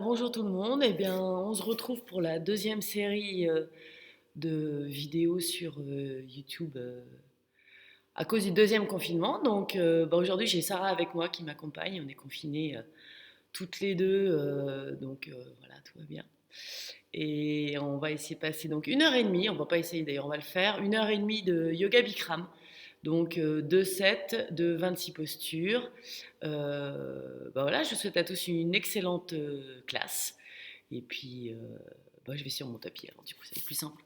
Bonjour tout le monde, on se retrouve pour la deuxième série de vidéos sur YouTube à cause du deuxième confinement. Aujourd'hui j'ai Sarah avec moi qui m'accompagne, on est confinés toutes les deux, voilà, tout va bien. Et on va essayer de passer donc 1 heure et demie, on va pas essayer d'ailleurs, on va le faire, 1 heure et demie de yoga Bikram. Donc 2 sets de 26 postures. Voilà, je vous souhaite à tous une excellente classe. Et puis, je vais sur mon tapis, alors du coup, c'est plus simple.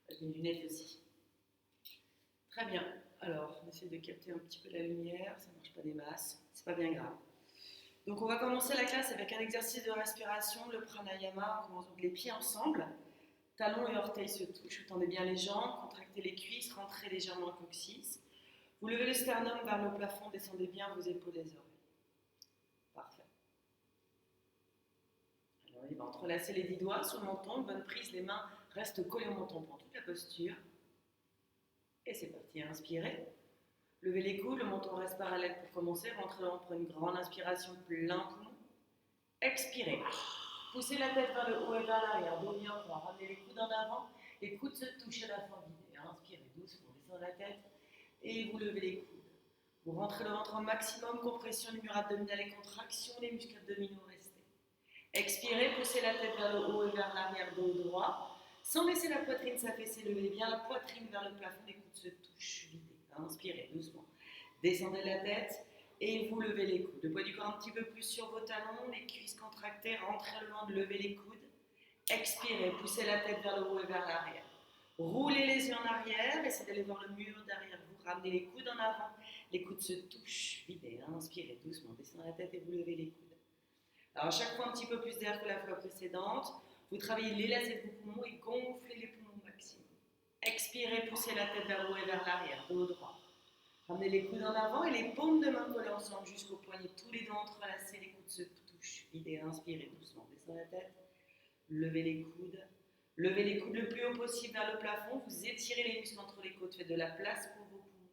J'ai mes lunettes aussi. Très bien. Alors, on essaie de capter un petit peu la lumière, ça ne marche pas des masses, c'est pas bien grave. Donc, on va commencer la classe avec un exercice de respiration, le pranayama. On commence donc les pieds ensemble, talons et orteils se touchent. Vous tendez bien les jambes, contractez les cuisses, rentrez légèrement le coccyx. Vous levez le sternum vers le plafond, descendez bien vos épaules et les oreilles. Parfait. Alors, il va entrelacer les 10 doigts sur le menton, bonne prise, les mains restent collées au menton pour toute la posture. Et c'est parti, inspirez. Levez les coudes, le menton reste parallèle pour commencer. Rentrez dans pour une grande inspiration, plein poumon. Expirez. Poussez la tête vers le haut et vers l'arrière. Dos bien droit. Ramenez les coudes en avant. Les coudes se touchent à la fin vidée. Inspirez doucement, descendez la tête. Et vous levez les coudes. Vous rentrez le ventre au maximum. Compression du mur abdominal et contraction. Les muscles abdominaux restés. Expirez, poussez la tête vers le haut et vers l'arrière, dos droit. Sans laisser la poitrine s'affaisser, levez bien la poitrine vers le plafond, les coudes se touchent, videz. Inspirez doucement. Descendez la tête et vous levez les coudes. Le poids du corps un petit peu plus sur vos talons, les cuisses contractées, rentrez le ventre, levez les coudes. Expirez, poussez la tête vers le haut et vers l'arrière. Roulez les yeux en arrière, essayez d'aller voir le mur derrière vous. Ramenez les coudes en avant, les coudes se touchent, videz. Inspirez doucement, descendez la tête et vous levez les coudes. Alors, à chaque fois un petit peu plus d'air que la fois précédente. Vous travaillez l'élastique de vos poumons et gonflez les poumons au maximum. Expirez, poussez la tête vers le haut et vers l'arrière, dos droit. Ramenez les coudes en avant et les paumes de main collées ensemble jusqu'au poignet. Tous les doigts entrelacés, les coudes se touchent. Videz, inspirez doucement, descendez la tête. Levez les coudes. Levez les coudes le plus haut possible vers le plafond. Vous étirez les muscles entre les côtes. Faites de la place pour vos poumons.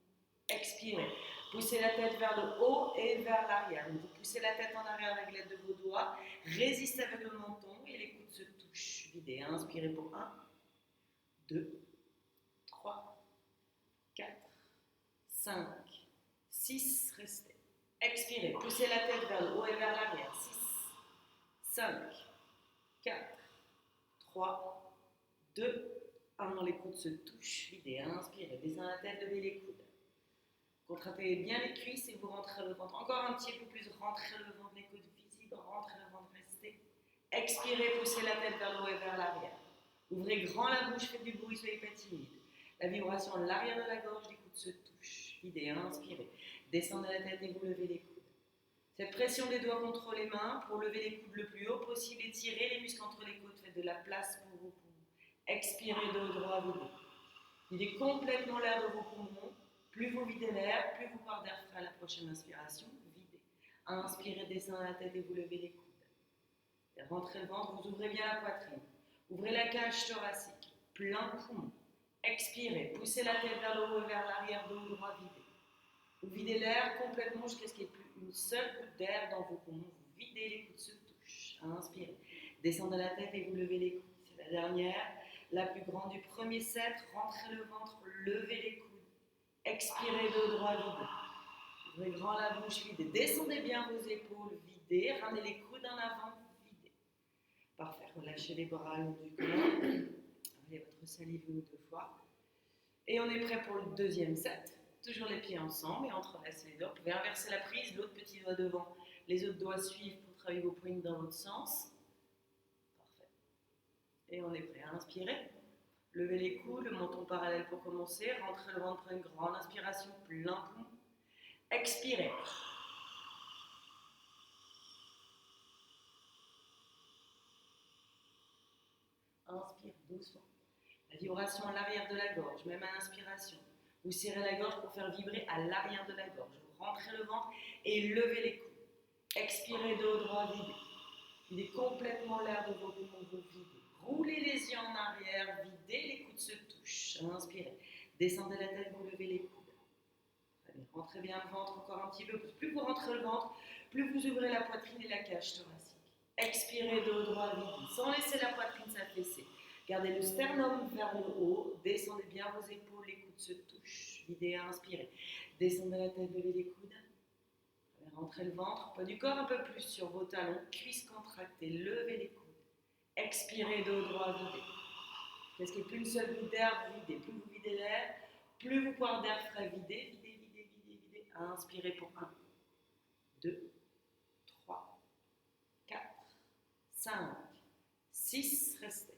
Expirez. Poussez la tête vers le haut et vers l'arrière. Vous poussez la tête en arrière avec l'aide de vos doigts. Résistez avec le menton et les coudes se touchent. Videz. Inspirez pour 1, 2, 3, 4, 5, 6. Restez. Expirez. Poussez la tête vers le haut et vers l'arrière. 6, 5, 4, 3, 2, 1. Les coudes se touchent. Videz. Inspirez. Descendez la tête, levez les coudes. Contractez bien les cuisses et vous rentrez le ventre. Encore un petit peu plus, rentrez le ventre, les coudes visibles, rentrez le ventre, restez. Expirez, poussez la tête vers le haut et vers l'arrière. Ouvrez grand la bouche, faites du bruit, soyez pas timide. La vibration à l'arrière de la gorge, les coudes se touchent. Videz, inspirez. Descendez la tête et vous levez les coudes. Cette pression des doigts contre les mains pour lever les coudes le plus haut possible, étirez les muscles entre les côtes, faites de la place pour vos poumons. Expirez, dos droit, videz. Videz complètement l'air de vos poumons. Plus vous videz l'air, plus vous part d'air frais à la prochaine inspiration. Videz. Inspirez, descendez la tête et vous levez les coudes. Et rentrez le ventre, vous ouvrez bien la poitrine. Ouvrez la cage thoracique, plein poumon. Expirez, poussez la tête vers le haut et vers l'arrière, dos droit, videz. Vous videz l'air complètement jusqu'à ce qu'il n'y ait plus une seule goutte d'air dans vos poumons. Vous videz, les coudes se touchent. Inspirez. Descendez la tête et vous levez les coudes. C'est la dernière, la plus grande du premier set. Rentrez le ventre, levez les coudes. Expirez, dos droit, videz. Ouvrez grand la bouche, videz. Descendez bien vos épaules, videz. Ramenez les coudes en avant, videz. Parfait. Relâchez les bras le long du corps. Avalez votre salive une ou deux fois. Et on est prêt pour le deuxième set. Toujours les pieds ensemble et entrelacez les doigts. Vous pouvez inverser la prise, l'autre petit doigt devant. Les autres doigts suivent pour travailler vos poignes dans l'autre sens. Parfait. Et on est prêt à inspirer. Levez les coudes, le menton parallèle pour commencer. Rentrez le ventre, une grande inspiration, plein poumon. Expirez. Inspire doucement. La vibration à l'arrière de la gorge, même à l'inspiration. Vous serrez la gorge pour faire vibrer à l'arrière de la gorge. Vous rentrez le ventre et levez les coudes. Expirez, dos droit, videz. Videz complètement l'air de vos poumons, vous videz. Roulez les yeux en arrière, videz, les coudes se touchent. Inspirez. Descendez la tête, vous levez les coudes. Très bien. Rentrez bien le ventre encore un petit peu plus. Plus vous rentrez le ventre, plus vous ouvrez la poitrine et la cage thoracique. Expirez, dos droit vide, sans laisser la poitrine s'affaisser. Gardez le sternum vers le haut, descendez bien vos épaules, les coudes se touchent. Videz, inspirez. Descendez la tête, levez les coudes. Rentrez le ventre, poids du corps un peu plus sur vos talons, cuisses contractées, levez les coudes. Expirez, dos droit vidé. Qu'est-ce qu'il n'y a plus une seule goutte d'air, videz. Plus vous videz l'air, plus vos poires d'air frais, videz, videz, videz, videz, videz. Inspirez pour 1, 2, 3, 4, 5, 6, restez.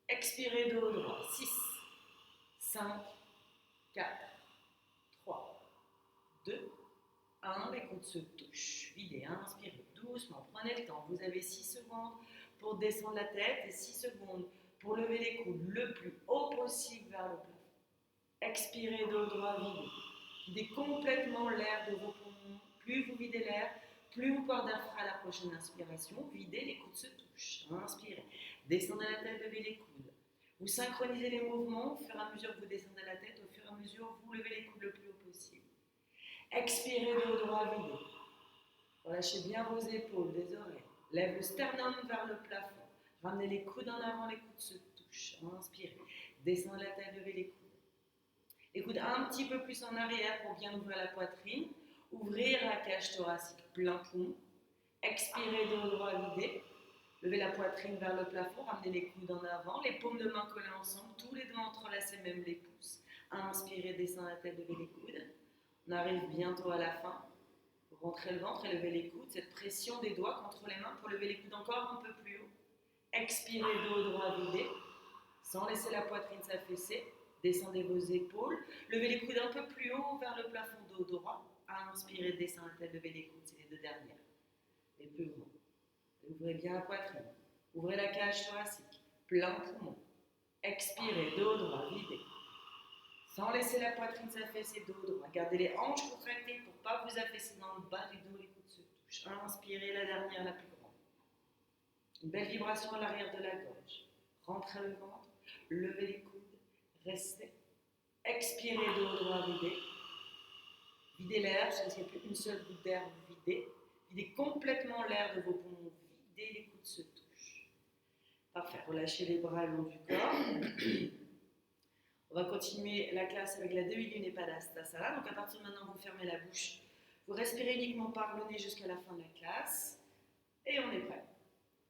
Expirez, dos droit, 6, 5, 4, 3, 2, 1, les coudes se touchent, videz, inspirez doucement, prenez le temps, vous avez 6 secondes pour descendre la tête et 6 secondes pour lever les coudes le plus haut possible vers le plafond. Expirez, dos droit, videz. Videz complètement l'air de vos poumons. Plus vous videz l'air, plus vos poires d'air frais à la prochaine inspiration. Videz, les coudes se touchent. Inspirez. Descendez la tête, levez les coudes. Vous synchronisez les mouvements au fur et à mesure que vous descendez la tête, au fur et à mesure que vous levez les coudes le plus haut possible. Expirez, dos droit, videz. Relâchez bien vos épaules, des oreilles. Lève le sternum vers le plafond. Ramenez les coudes en avant, les coudes se touchent. Inspirez. Descendez la tête, levez les coudes. Les coudes un petit peu plus en arrière pour bien ouvrir la poitrine. Ouvrir la cage thoracique, plein poumon. Expirez, dos droit, videz. Levez la poitrine vers le plafond. Ramenez les coudes en avant. Les paumes de main collées ensemble. Tous les doigts entrelacés, même les pouces. Inspirez, descendez la tête, levez les coudes. On arrive bientôt à la fin. Rentrez le ventre et levez les coudes. Cette pression des doigts contre les mains pour lever les coudes encore un peu plus haut. Expirez, dos droit, videz. Sans laisser la poitrine s'affaisser. Descendez vos épaules. Levez les coudes un peu plus haut vers le plafond, dos droit. Inspirez, descendez la tête, levez les coudes. C'est les deux dernières. Les plus grands. Ouvrez bien la poitrine. Ouvrez la cage thoracique. Plein poumon. Expirez, dos droit, videz. Sans laisser la poitrine s'affaisser, dos droit. Gardez les hanches contractées pour ne pas vous affaisser dans le bas du dos, les coudes se touchent. Inspirez, la dernière, la plus grande. Une belle vibration à l'arrière de la gorge. Rentrez le ventre, levez les coudes, restez. Expirez, dos droit, videz. Videz l'air, parce qu'il n'y a plus une seule goutte d'air, videz. Videz complètement l'air de vos poumons, videz, les coudes se touchent. Parfait, relâchez les bras le long du corps. On va continuer la classe avec la Dvigunepadastassana. Donc à partir de maintenant, vous fermez la bouche. Vous respirez uniquement par le nez jusqu'à la fin de la classe. Et on est prêt.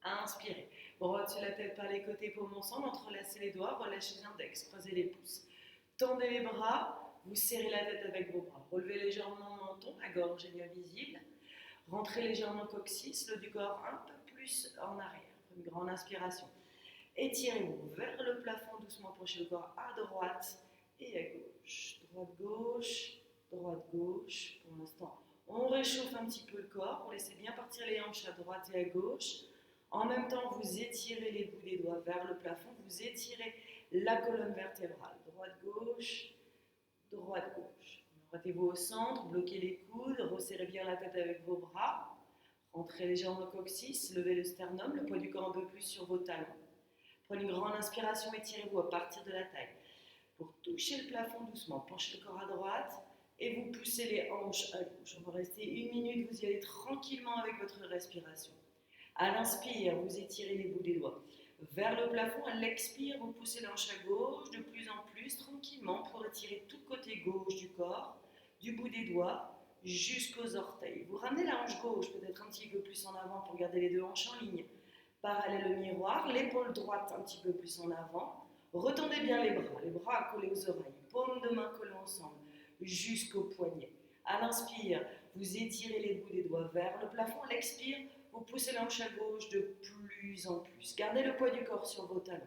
Inspirez. Brossez la tête par les côtés, paumes ensemble. Entrelacez les doigts, relâchez l'index, croisez les pouces. Tendez les bras, vous serrez la tête avec vos bras. Relevez légèrement le menton, la gorge est bien visible. Rentrez légèrement le coccyx, le haut du corps un peu plus en arrière. Une grande inspiration. Étirez-vous vers le plafond, doucement approchez le corps à droite et à gauche. Droite-gauche, droite-gauche. Pour l'instant, on réchauffe un petit peu le corps. On laisse bien partir les hanches à droite et à gauche. En même temps, vous étirez les bouts des doigts vers le plafond. Vous étirez la colonne vertébrale. Droite-gauche, droite-gauche. Mettez-vous au centre, bloquez les coudes, resserrez bien la tête avec vos bras. Rentrez légèrement le coccyx, levez le sternum, le poids du corps un peu plus sur vos talons. Prenez une grande inspiration, étirez-vous à partir de la taille. Pour toucher le plafond doucement, penchez le corps à droite et vous poussez les hanches à gauche. On va rester 1 minute, vous y allez tranquillement avec votre respiration. À l'inspire, vous étirez les bouts des doigts vers le plafond. À l'expire, vous poussez les hanches à gauche de plus en plus tranquillement pour étirer tout le côté gauche du corps, du bout des doigts jusqu'aux orteils. Vous ramenez la hanche gauche peut-être un petit peu plus en avant pour garder les deux hanches en ligne. Parallèle au miroir, l'épaule droite un petit peu plus en avant. Retendez bien les bras collés aux oreilles, paumes de main collées ensemble, jusqu'au poignet. À l'inspire, vous étirez les bouts des doigts vers le plafond. À l'expire, vous poussez l'hanche à gauche de plus en plus. Gardez le poids du corps sur vos talons.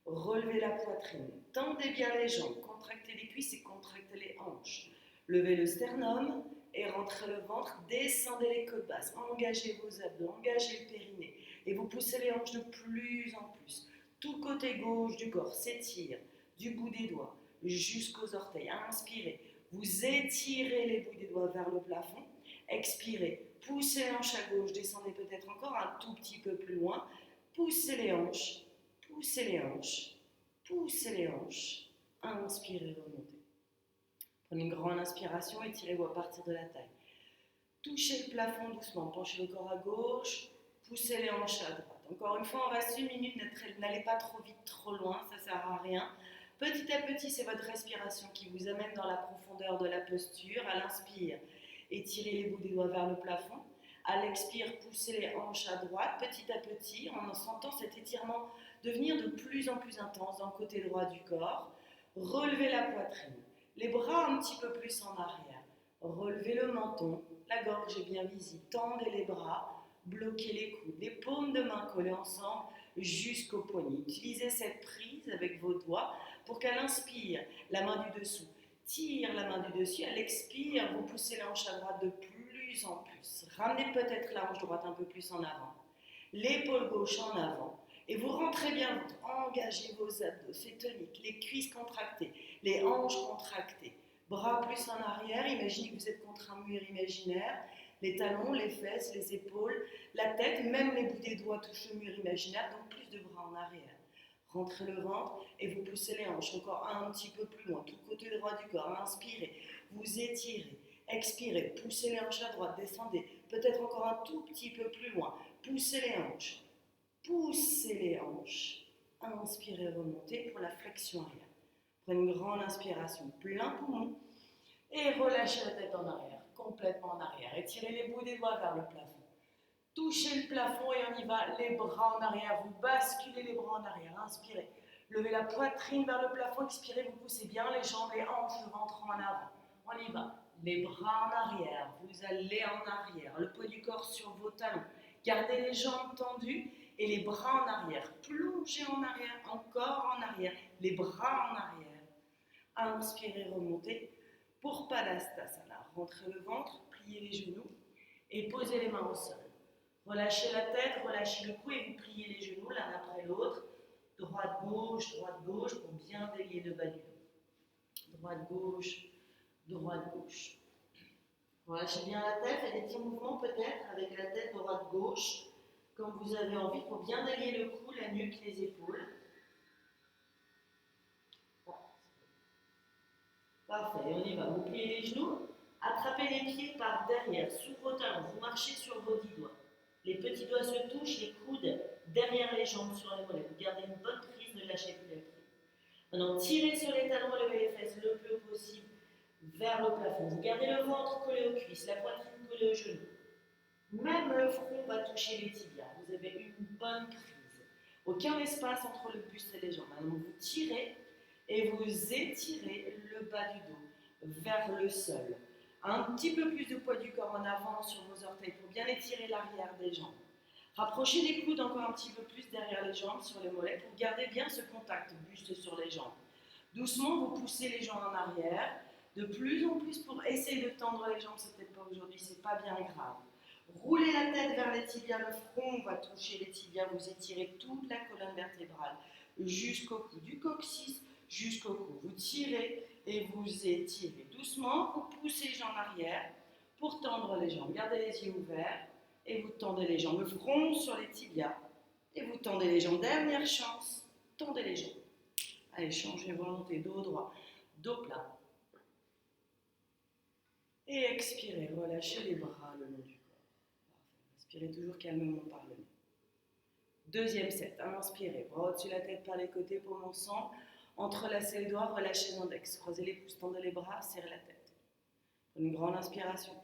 Relevez la poitrine, tendez bien les jambes, contractez les cuisses et contractez les hanches. Levez le sternum et rentrez le ventre, descendez les côtes basses, engagez vos abdos, engagez le périnée. Et vous poussez les hanches de plus en plus. Tout le côté gauche du corps s'étire du bout des doigts jusqu'aux orteils. Inspirez, vous étirez les bouts des doigts vers le plafond. Expirez, poussez les hanches à gauche, descendez peut-être encore un tout petit peu plus loin. Poussez les hanches, poussez les hanches, poussez les hanches. Inspirez, remontez. Prenez une grande inspiration, étirez-vous à partir de la taille. Touchez le plafond doucement, penchez le corps à gauche, poussez les hanches à droite. Encore une fois, on reste une minute, n'allez pas trop vite, trop loin, ça ne sert à rien. Petit à petit, c'est votre respiration qui vous amène dans la profondeur de la posture. À l'inspire, étirez les bouts des doigts vers le plafond. À l'expire, poussez les hanches à droite, petit à petit, en sentant cet étirement devenir de plus en plus intense dans le côté droit du corps. Relevez la poitrine, les bras un petit peu plus en arrière. Relevez le menton, la gorge est bien visible. Tendez les bras, bloquez les coudes, les paumes de main collées ensemble jusqu'au poignet. Utilisez cette prise avec vos doigts pour qu'à l'inspire, la main du dessous tire la main du dessus. À l'expire, vous poussez la hanche à droite de plus en plus. Ramenez peut-être la hanche droite un peu plus en avant. L'épaule gauche en avant. Et vous rentrez bien, engagez vos abdos, c'est tonique. Les cuisses contractées, les hanches contractées. Bras plus en arrière, imaginez que vous êtes contre un mur imaginaire. Les talons, les fesses, les épaules, la tête, même les bouts des doigts touchent le mur imaginaire, donc plus de bras en arrière. Rentrez le ventre et vous poussez les hanches encore un petit peu plus loin, tout côté droit du corps. Inspirez, vous étirez, expirez, poussez les hanches à droite, descendez, peut-être encore un tout petit peu plus loin. Poussez les hanches, poussez les hanches. Inspirez, remontez pour la flexion arrière. Prenez une grande inspiration, plein poumon, et relâchez la tête en arrière, complètement en arrière. Étirez les bouts des doigts vers le plafond. Touchez le plafond et on y va, les bras en arrière, vous basculez les bras en arrière, inspirez. Levez la poitrine vers le plafond, expirez, vous poussez bien les jambes, les hanches, le ventre en avant. On y va, les bras en arrière, vous allez en arrière, le poids du corps sur vos talons. Gardez les jambes tendues et les bras en arrière. Plongez en arrière, encore en arrière, les bras en arrière. Inspirez, remontez. Pour Padastasana, rentrez le ventre, pliez les genoux et posez les mains au sol. Relâchez la tête, relâchez le cou et vous pliez les genoux l'un après l'autre. Droite-gauche pour bien délier le bas du dos. Droite-gauche. Relâchez bien la tête, faites des petits mouvements peut-être avec la tête droite-gauche, comme vous avez envie, pour bien délier le cou, la nuque, les épaules. Parfait, on y va. Vous pliez les genoux, attrapez les pieds par derrière, sous vos talons. Vous marchez sur vos 10 doigts. Les petits doigts se touchent, les coudes derrière les jambes sur les mollets. Vous gardez une bonne prise, ne lâchez plus la prise. Maintenant, tirez sur les talons, levez les fesses le plus possible vers le plafond. Vous gardez le ventre collé aux cuisses, la poitrine collée aux genoux. Même le front va toucher les tibias. Vous avez une bonne prise. Aucun espace entre le buste et les jambes. Maintenant, vous tirez et vous étirez le bas du dos vers le sol. Un petit peu plus de poids du corps en avant sur vos orteils pour bien étirer l'arrière des jambes. Rapprochez les coudes encore un petit peu plus derrière les jambes, sur les mollets, pour garder bien ce contact buste sur les jambes. Doucement, vous poussez les jambes en arrière, de plus en plus pour essayer de tendre les jambes. C'est peut-être pas aujourd'hui, c'est pas bien grave. Roulez la tête vers les tibias, le front va toucher les tibias, vous étirez toute la colonne vertébrale jusqu'au cou, du coccyx jusqu'au cou. Vous tirez et vous étirez. Doucement, vous poussez les jambes en arrière pour tendre les jambes. Gardez les yeux ouverts et vous tendez les jambes. Le front sur les tibias et vous tendez les jambes. Dernière chance, tendez les jambes. Allez, changez volonté, dos droit, dos plat. Et expirez, relâchez les bras le long du corps. Parfait. Inspirez toujours calmement par le nez. Deuxième set, inspirez, bras au-dessus de la tête par les côtés, paumes ensemble. Entrelacez les doigts, relâchez l'index. Croisez les pouces, tendez les bras, serrez la tête. Prenez une grande inspiration.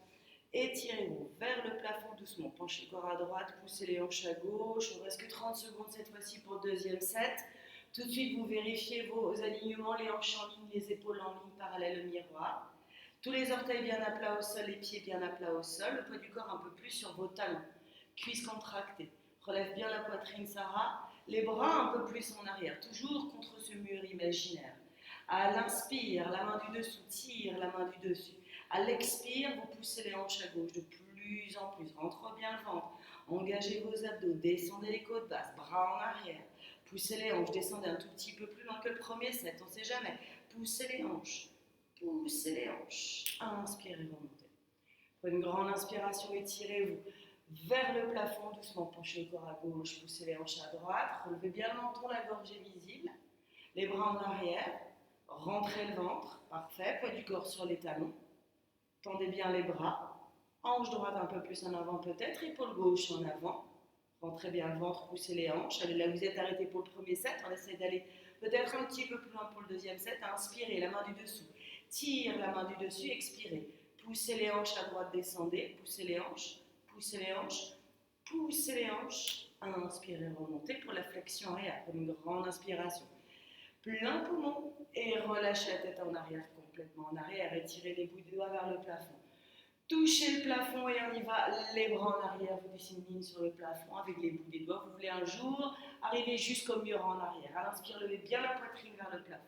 Étirez-vous vers le plafond doucement. Penchez le corps à droite, poussez les hanches à gauche. On ne reste que 30 secondes cette fois-ci pour le deuxième set. Tout de suite, vous vérifiez vos alignements, les hanches en ligne, les épaules en ligne parallèle au miroir. Tous les orteils bien à plat au sol, les pieds bien à plat au sol. Le poids du corps un peu plus sur vos talons. Cuisses contractées. Relève bien la poitrine, Sarah. Les bras un peu plus en arrière, toujours contre ce mur imaginaire. À l'inspire, la main du dessous tire la main du dessus. À l'expire, vous poussez les hanches à gauche de plus en plus. Rentre bien le ventre. Engagez vos abdos. Descendez les côtes basses. Bras en arrière. Poussez les hanches. Descendez un tout petit peu plus loin que le premier set. On ne sait jamais. Poussez les hanches. Poussez les hanches. Inspirez, remontez. Prenez une grande inspiration. Étirez-vous vers le plafond, doucement, penchez le corps à gauche, poussez les hanches à droite, relevez bien le menton, la gorge est visible, les bras en arrière, rentrez le ventre, parfait, poids du corps sur les talons, tendez bien les bras, Hanche droite un peu plus en avant peut-être, épaule gauche en avant. Rentrez bien le ventre, poussez les hanches. Allez, là vous êtes arrêté pour le premier set. On essaie d'aller peut-être un petit peu plus loin pour le deuxième set. Inspirez, la main du dessous. Tire la main du dessus, expirez. Poussez les hanches à droite, descendez. Poussez les hanches, poussez les hanches, poussez les hanches. Inspirez, remontez pour la flexion arrière, comme une grande inspiration. Plein poumon et relâchez la tête en arrière, complètement en arrière. Étirez les bouts des doigts vers le plafond. Touchez le plafond et on y va, les bras en arrière, vous dessinez une ligne sur le plafond avec les bouts des doigts. Vous voulez un jour arriver jusqu'au mur en arrière. À l'inspire, levez bien la poitrine vers le plafond.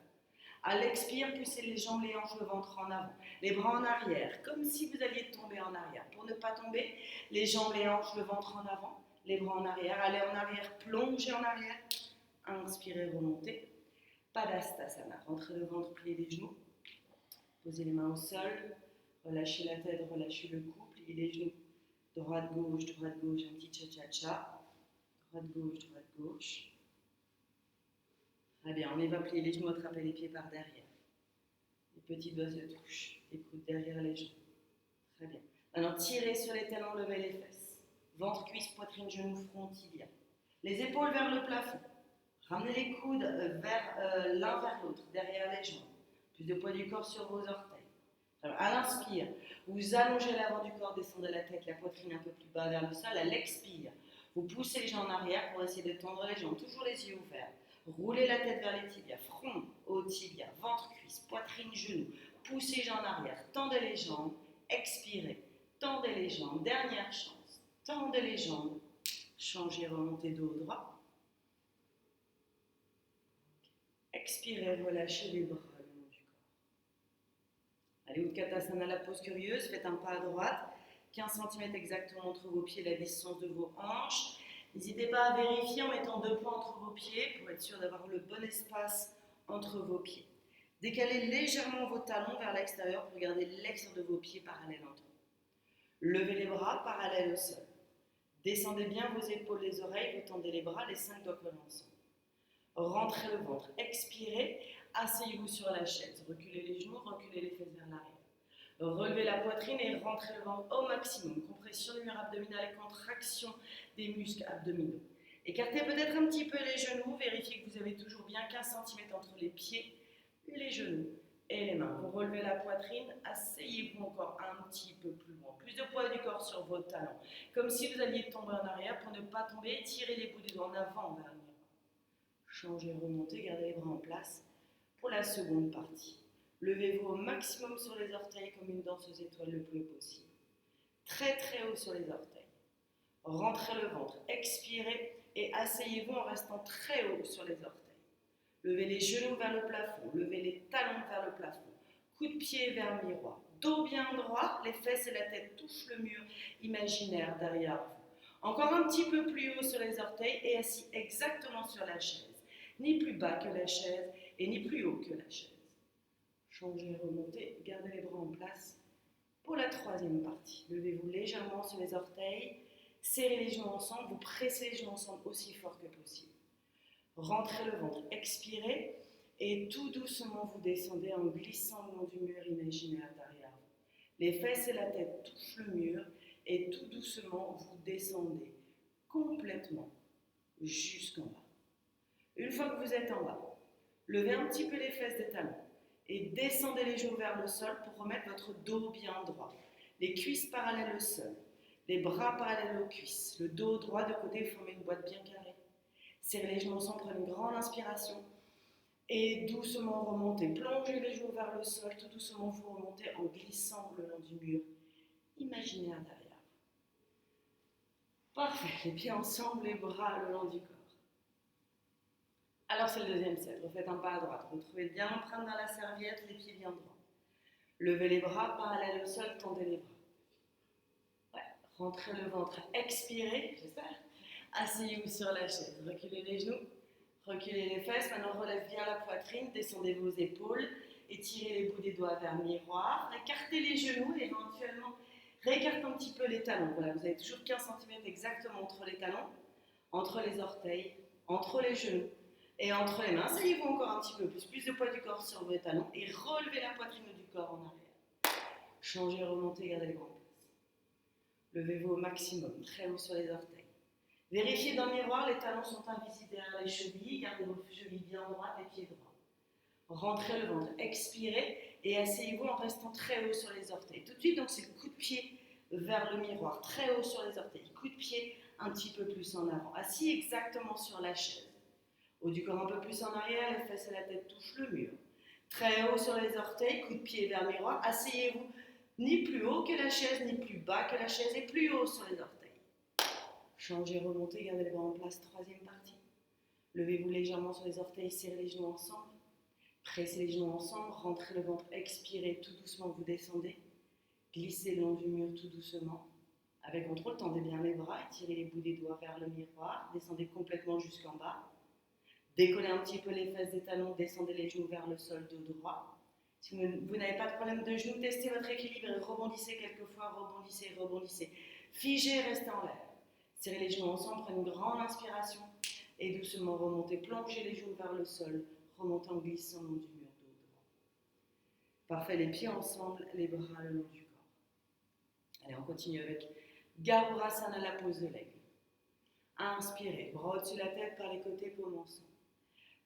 À l'expire, poussez les jambes, les hanches, le ventre en avant. Les bras en arrière, comme si vous alliez tomber en arrière. Pour ne pas tomber, les jambes, les hanches, le ventre en avant. Les bras en arrière, allez en arrière, plongez en arrière. Inspirez, remontez. Padastasana, rentrez le ventre, pliez les genoux. Posez les mains au sol. Relâchez la tête, relâchez le cou, pliez les genoux. Droite-gauche, un petit cha-cha-cha. Droite-gauche, droite-gauche. Très bien, on y va plier les genoux, attraper les pieds par derrière. Les petits doigts se touchent, les coudes derrière les jambes. Très bien. Maintenant, tirez sur les talons, levez les fesses. Ventre, cuisse, poitrine, genou, front, tibia. Les épaules vers le plafond. Ramenez les coudes l'un vers l'autre, derrière les jambes. Plus de poids du corps sur vos orteils. Alors, à l'inspire, vous allongez l'avant du corps, descendez la tête, la poitrine un peu plus bas vers le sol. À l'expire, vous poussez les jambes en arrière pour essayer de tendre les jambes, toujours les yeux ouverts. Roulez la tête vers les tibias, front au tibia, ventre, cuisse, poitrine, genou. Poussez les jambes en arrière, tendez les jambes, expirez, tendez les jambes, dernière chance, tendez les jambes, changez, remontez dos droit. Expirez, relâchez les bras. Allez, Utkatasana, la pose curieuse, faites un pas à droite, 15 cm exactement entre vos pieds, la distance de vos hanches. N'hésitez pas à vérifier en mettant 2 points entre vos pieds pour être sûr d'avoir le bon espace entre vos pieds. Décalez légèrement vos talons vers l'extérieur pour garder l'extérieur de vos pieds parallèle entre eux. Levez les bras parallèles au sol. Descendez bien vos épaules, les oreilles, vous tendez les bras, les 5 doigts collent ensemble. Rentrez le ventre, expirez, asseyez-vous sur la chaise, reculez les genoux, reculez les fesses vers l'arrière. Relevez la poitrine et rentrez le ventre au maximum. Compression du mur abdominal et contraction des muscles abdominaux. Écartez peut-être un petit peu les genoux, vérifiez que vous avez toujours bien 15 cm entre les pieds, les genoux et les mains. Vous relevez la poitrine, asseyez-vous encore un petit peu plus loin. Plus de poids du corps sur vos talons. Comme si vous alliez tomber en arrière. Pour ne pas tomber, tirez les bouts des doigts en avant vers le miroir. Changez, remontez, gardez les bras en place. Pour la seconde partie, levez-vous au maximum sur les orteils comme une danseuse étoile le plus possible. Très très haut sur les orteils. Rentrez le ventre, expirez et asseyez-vous en restant très haut sur les orteils. Levez les genoux vers le plafond, levez les talons vers le plafond. Coup de pied vers le miroir. Dos bien droit, les fesses et la tête touchent le mur imaginaire derrière vous. Encore un petit peu plus haut sur les orteils et assis exactement sur la chaise. Ni plus bas que la chaise et ni plus haut que la chaise. Changez, remontez, gardez les bras en place. Pour la troisième partie, levez-vous légèrement sur les orteils, serrez les genoux ensemble, vous pressez les genoux ensemble aussi fort que possible. Rentrez le ventre, expirez et tout doucement vous descendez en glissant le long du mur imaginaire derrière vous. Les fesses et la tête touchent le mur et tout doucement vous descendez complètement jusqu'en bas. Une fois que vous êtes en bas, levez un petit peu les fesses des talons et descendez les genoux vers le sol pour remettre votre dos bien droit. Les cuisses parallèles au sol, les bras parallèles aux cuisses, le dos droit de côté, formez une boîte bien carrée. Serrez les genoux ensemble, prenez une grande inspiration et doucement remontez. Plongez les genoux vers le sol, tout doucement vous remontez en glissant le long du mur imaginaire derrière. Parfait, les pieds ensemble, les bras le long du corps. Alors c'est le deuxième set, refaites un pas à droite, retrouvez bien l'empreinte dans la serviette, les pieds bien droits. Levez les bras, parallèles au sol, tendez les bras. Ouais. Rentrez le ventre, expirez, j'espère. Asseyez-vous sur la chaise, reculez les genoux, reculez les fesses, maintenant relève bien la poitrine, descendez vos épaules, étirez les bouts des doigts vers le miroir, écartez les genoux, éventuellement réécartez un petit peu les talons. Voilà, vous avez toujours 15 cm exactement entre les talons, entre les orteils, entre les genoux. Et entre les mains, asseyez-vous encore un petit peu plus de poids du corps sur vos talons et relevez la poitrine du corps en arrière. Changez, remontez, gardez les bras en place. Levez-vous au maximum, très haut sur les orteils. Vérifiez dans le miroir, les talons sont invisibles derrière les chevilles, gardez vos chevilles bien droites, les pieds droits. Rentrez le ventre, expirez et asseyez-vous en restant très haut sur les orteils. Tout de suite, donc c'est le coup de pied vers le miroir, très haut sur les orteils. Coup de pied un petit peu plus en avant. Assis exactement sur la chaise. Haut du corps un peu plus en arrière, les fesses et la tête touchent le mur. Très haut sur les orteils, coup de pied vers le miroir. Asseyez-vous ni plus haut que la chaise, ni plus bas que la chaise et plus haut sur les orteils. Changez, remontez, gardez les bras en place, troisième partie. Levez-vous légèrement sur les orteils, serrez les genoux ensemble. Pressez les genoux ensemble, rentrez le ventre, expirez, tout doucement vous descendez. Glissez le long du mur tout doucement. Avec contrôle, tendez bien les bras, tirez les bouts des doigts vers le miroir, descendez complètement jusqu'en bas. Décollez un petit peu les fesses des talons, descendez les genoux vers le sol, dos droit. Si vous n'avez pas de problème de genoux, testez votre équilibre et rebondissez quelquefois, rebondissez, rebondissez. Figez, restez en l'air. Serrez les genoux ensemble, prenez une grande inspiration et doucement remontez, plongez les genoux vers le sol, remontez en glissant le long du mur, dos droit. Parfait, les pieds ensemble, les bras le long du corps. Allez, on continue avec Garurasana, la pose de l'aigle. Inspirez, bras au-dessus de la tête par les côtés, paumes ensemble.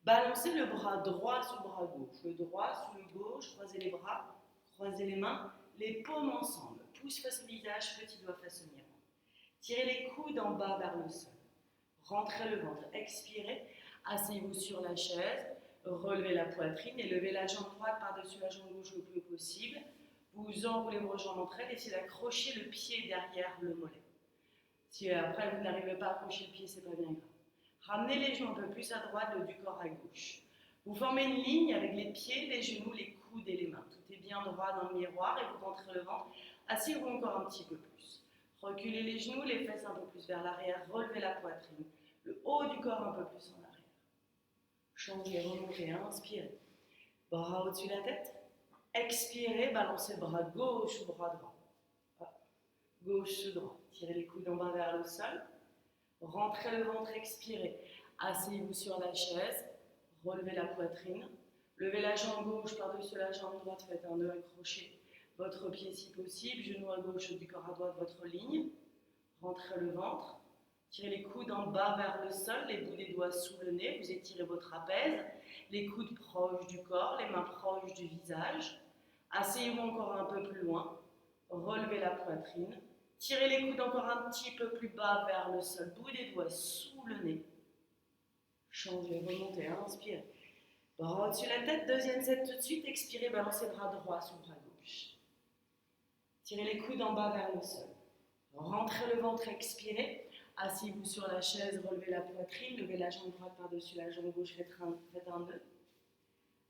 Balancez le bras droit sur le bras gauche, le droit sur le gauche, croisez les bras, croisez les mains, les paumes ensemble, pouce face au visage, petit doigt face au miroir. Tirez les coudes en bas vers le sol. Rentrez le ventre, expirez, asseyez-vous sur la chaise, relevez la poitrine et levez la jambe droite par-dessus la jambe gauche le plus possible. Vous enroulez vos jambes entre elles, essayez d'accrocher le pied derrière le mollet. Si après vous n'arrivez pas à accrocher le pied, c'est pas bien grave. Ramenez les genoux un peu plus à droite, le haut du corps à gauche. Vous formez une ligne avec les pieds, les genoux, les coudes et les mains. Tout est bien droit dans le miroir et vous rentrez le ventre. Asseyez-vous encore un petit peu plus. Reculez les genoux, les fesses un peu plus vers l'arrière, relevez la poitrine. Le haut du corps un peu plus en arrière. Changez, remontez, inspirez. Bras au-dessus de la tête. Expirez, balancez bras gauche ou bras droit. Gauche ou droit. Tirez les coudes en bas vers le sol. Rentrez le ventre, expirez. Asseyez-vous sur la chaise. Relevez la poitrine. Levez la jambe gauche par-dessus la jambe droite. Faites un nœud accroché. Votre pied si possible. Genou à gauche du corps à droite, votre ligne. Rentrez le ventre. Tirez les coudes en bas vers le sol, les bouts des doigts sous le nez, vous étirez vos trapèzes, les coudes proches du corps, les mains proches du visage. Asseyez-vous encore un peu plus loin, relevez la poitrine, tirez les coudes encore un petit peu plus bas vers le sol, bout des doigts sous le nez. Changez, remontez, inspirez. Bras au-dessus de la tête, deuxième set tout de suite, expirez, balancez bras droit sur bras gauche. Tirez les coudes en bas vers le sol. Rentrez le ventre, expirez. Asseyez-vous sur la chaise, relevez la poitrine, levez la jambe droite par-dessus la jambe gauche, faites un nœud.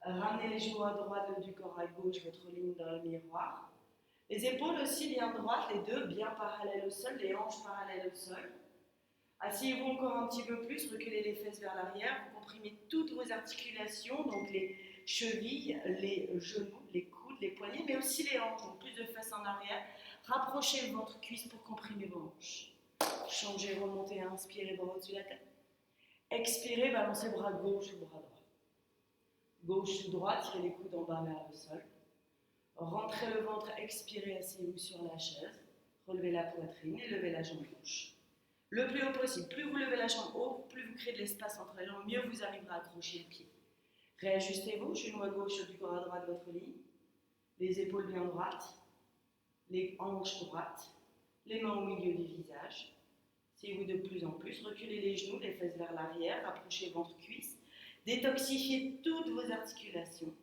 Ramenez les genoux à droite, le haut du corps à gauche, votre ligne dans le miroir. Les épaules aussi bien droites, les deux bien parallèles au sol, les hanches parallèles au sol. Asseyez-vous encore un petit peu plus, reculez les fesses vers l'arrière, vous comprimez toutes vos articulations, donc les chevilles, les genoux, les coudes, les poignets, mais aussi les hanches, donc plus de fesses en arrière. Rapprochez le ventre cuisse pour comprimer vos hanches. Changez, remontez, inspirez, bras au-dessus de la tête. Expirez, balancez bras gauche ou bras droit. Gauche ou droite, tirez les coudes en bas vers le sol. Rentrez le ventre, expirez, asseyez-vous sur la chaise. Relevez la poitrine et levez la jambe gauche. Le plus haut possible. Plus vous levez la jambe haut, plus vous créez de l'espace entre les jambes, mieux vous arriverez à accrocher le pied. Réajustez-vous, genou à gauche, du corps à droite, votre ligne. Les épaules bien droites. Les hanches droites. Les mains au milieu du visage. Essayez-vous de plus en plus, reculez les genoux, les fesses vers l'arrière, rapprochez ventre-cuisse, détoxifiez toutes vos articulations,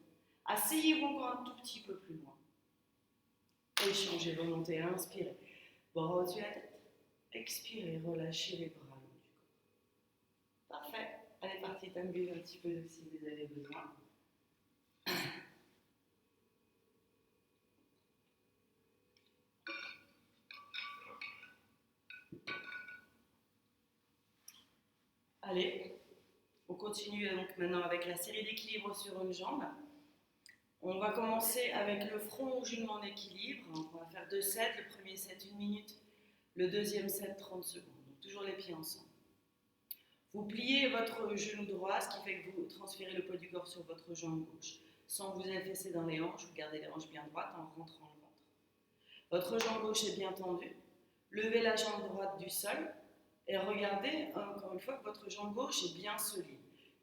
asseyez-vous encore un tout petit peu plus loin. Échangez, remontez, inspirez, bras au-dessus de la tête, expirez, relâchez les bras du corps. Parfait, allez parti, t'amuser un petit peu si vous avez besoin. Allez, on continue donc maintenant avec la série d'équilibre sur une jambe. On va commencer avec le front au genou en équilibre. On va faire 2 sets. Le premier set 1 minute, le deuxième set 30 secondes. Donc toujours les pieds ensemble. Vous pliez votre genou droit, ce qui fait que vous transférez le poids du corps sur votre jambe gauche. Sans vous affaisser dans les hanches, vous gardez les hanches bien droites en rentrant le ventre. Votre jambe gauche est bien tendue. Levez la jambe droite du sol et regardez encore une fois que votre jambe gauche est bien solide.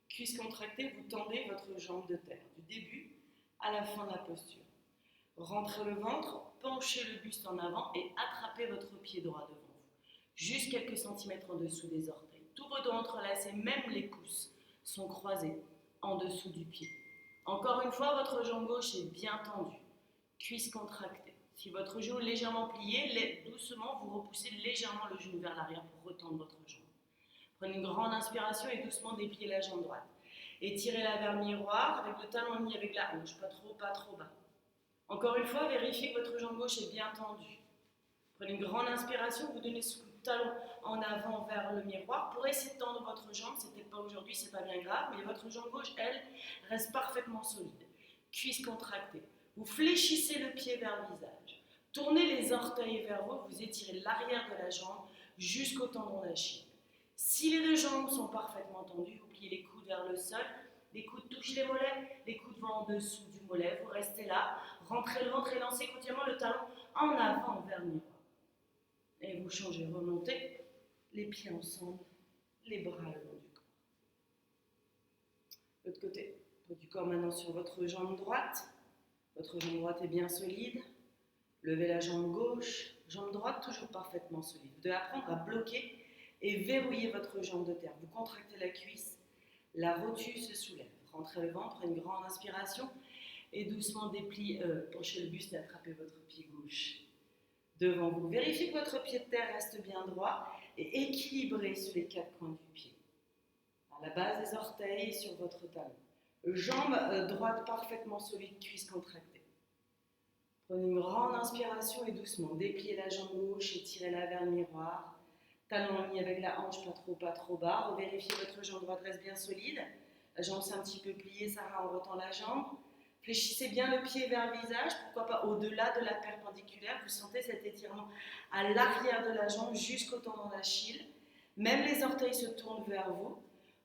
Cuisse contractée, vous tendez votre jambe de terre du début à la fin de la posture. Rentrez le ventre, penchez le buste en avant et attrapez votre pied droit devant vous, juste quelques centimètres en dessous des orteils. Tous vos doigts entrelacés, même les pouces, sont croisés en dessous du pied. Encore une fois, votre jambe gauche est bien tendue, cuisse contractée. Si votre genou est légèrement plié, doucement, vous repoussez légèrement le genou vers l'arrière pour retendre votre jambe. Prenez une grande inspiration et doucement dépliez la jambe droite. Étirez-la vers le miroir avec le talon mis avec la hanche, pas trop bas. Encore une fois, vérifiez que votre jambe gauche est bien tendue. Prenez une grande inspiration, vous donnez ce coup de talon en avant vers le miroir pour essayer de tendre votre jambe. C'est peut-être pas aujourd'hui, c'est pas bien grave, mais votre jambe gauche, elle, reste parfaitement solide. Cuisse contractée. Vous fléchissez le pied vers le visage. Tournez les orteils vers vous, vous étirez l'arrière de la jambe jusqu'au tendon d'Achille. Si les deux jambes sont parfaitement tendues, vous pliez les coudes vers le sol, les coudes touchent les mollets, les coudes vont en dessous du mollet, vous restez là, rentrez le ventre et lancez continuellement le talon en avant vers le miroir. Et vous changez, remontez, les pieds ensemble, les bras le long du corps. L'autre côté, poids du corps maintenant sur votre jambe droite. Votre jambe droite est bien solide. Levez la jambe gauche, jambe droite toujours parfaitement solide. Vous devez apprendre à bloquer et verrouiller votre jambe de terre. Vous contractez la cuisse, la rotule se soulève. Rentrez le ventre, prenez une grande inspiration et doucement penchez le buste et attrapez votre pied gauche devant vous. Vérifiez que votre pied de terre reste bien droit et équilibré sur les quatre coins du pied. À la base des orteils sur votre talon. Jambe droite parfaitement solide, cuisse contractée. Prenez une grande inspiration et doucement dépliez la jambe gauche et tirez-la vers le miroir. Talon mis avec la hanche, pas trop bas. Revérifiez votre jambe droite reste bien solide. La jambe s'est un petit peu pliée, Sarah, on retend la jambe. Fléchissez bien le pied vers le visage, pourquoi pas au-delà de la perpendiculaire. Vous sentez cet étirement à l'arrière de la jambe jusqu'au tendon d'Achille. Même les orteils se tournent vers vous.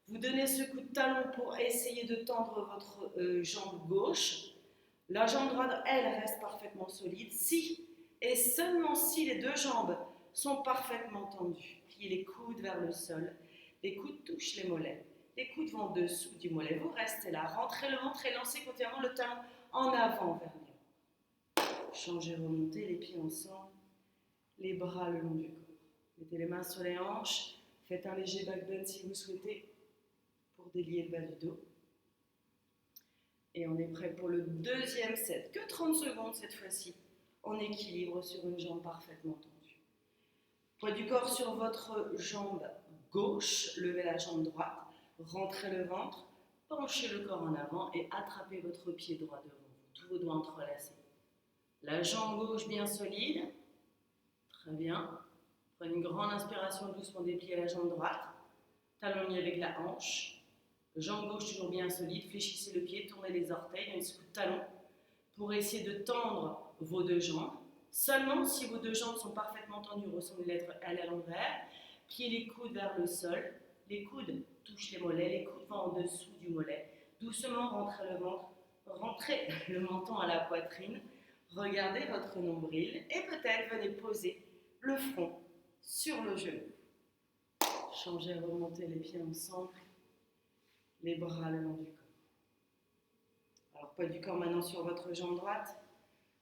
Vous donnez ce coup de talon pour essayer de tendre votre jambe gauche. La jambe droite, elle, reste parfaitement solide. Si et seulement si les deux jambes sont parfaitement tendues. Pliez les coudes vers le sol. Les coudes touchent les mollets. Les coudes vont dessous du mollet. Vous restez là. Rentrez le ventre et lancez continuellement le talon en avant vers le miroir. Changez, remontez les pieds ensemble. Les bras le long du corps. Mettez les mains sur les hanches. Faites un léger back bend si vous souhaitez pour délier le bas du dos. Et on est prêt pour le deuxième set. Que 30 secondes cette fois-ci. En équilibre sur une jambe parfaitement tendue. Poids du corps sur votre jambe gauche. Levez la jambe droite. Rentrez le ventre. Penchez le corps en avant et attrapez votre pied droit devant vous. Tous vos doigts entrelacés. La jambe gauche bien solide. Très bien. Prenez une grande inspiration, doucement dépliez la jambe droite. Talon mis avec la hanche. Jambe gauche toujours bien solide, fléchissez le pied, tournez les orteils, donnez ce coup de talon pour essayer de tendre vos deux jambes. Seulement si vos deux jambes sont parfaitement tendues, ressemblez l'être à l'envers, pliez les coudes vers le sol, les coudes touchent les mollets, les coudes vont en dessous du mollet. Doucement rentrez le ventre, rentrez le menton à la poitrine, regardez votre nombril et peut-être venez poser le front sur le genou. Changez, remontez les pieds ensemble. Les bras le long du corps. Alors, poids du corps maintenant sur votre jambe droite.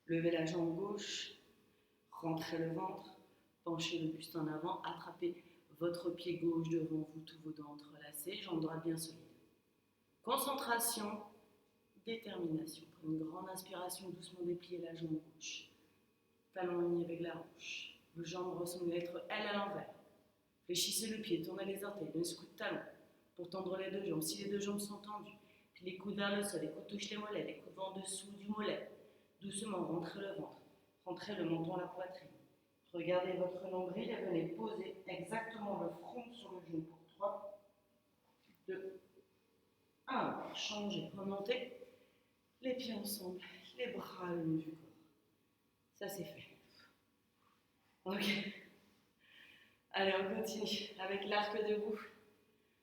Levez la jambe gauche. Rentrez le ventre. Penchez le buste en avant. Attrapez votre pied gauche devant vous, tous vos doigts entrelacés. Jambe droite bien solide. Concentration, détermination. Prenez une grande inspiration, doucement dépliez la jambe gauche. Talon mis avec la hanche. Vos jambes ressemblent à être L à l'envers. Fléchissez le pied, tournez les orteils, donnez ce coup de talon pour tendre les deux jambes. Si les deux jambes sont tendues, puis les coudes vers le sol, les coudes touchent les mollets, les coudes vont en dessous du mollet. Doucement, rentrez le ventre, rentrez le menton à la poitrine. Regardez votre nombril et venez poser exactement le front sur le genou pour 3, 2, 1. Changez, remontez les pieds ensemble, les bras le long du corps. Ça c'est fait. Ok. Allez, on continue avec l'arc debout.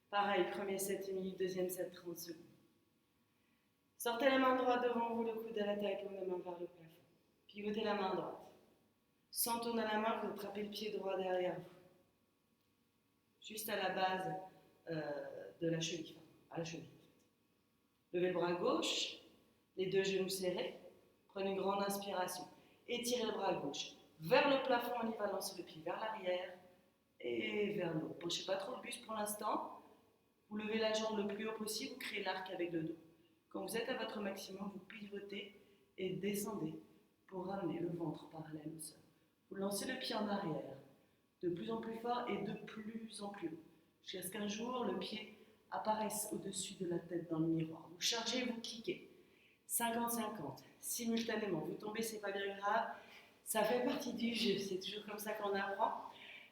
Pareil, premier 7 minutes, deuxième 7, 30 secondes. Sortez la main droite devant vous, le coude à la taille, paume de main vers le plafond. Pivotez la main droite. Sans tourner la main, vous attrapez le pied droit derrière vous. Juste à la base de la cheville, à la cheville. Levez le bras gauche, les deux genoux serrés. Prenez une grande inspiration. Étirez le bras gauche. Vers le plafond, on y va lancer le pied vers l'arrière et vers le haut. Ne penchez pas trop le buste pour l'instant. Vous levez la jambe le plus haut possible, vous créez l'arc avec le dos. Quand vous êtes à votre maximum, vous pivotez et descendez pour ramener le ventre parallèle au sol. Vous lancez le pied en arrière, de plus en plus fort et de plus en plus haut, jusqu'à ce qu'un jour, le pied apparaisse au-dessus de la tête dans le miroir. Vous chargez, vous kickez. 50-50, simultanément. Vous tombez, c'est pas bien grave. Ça fait partie du jeu, c'est toujours comme ça qu'on apprend.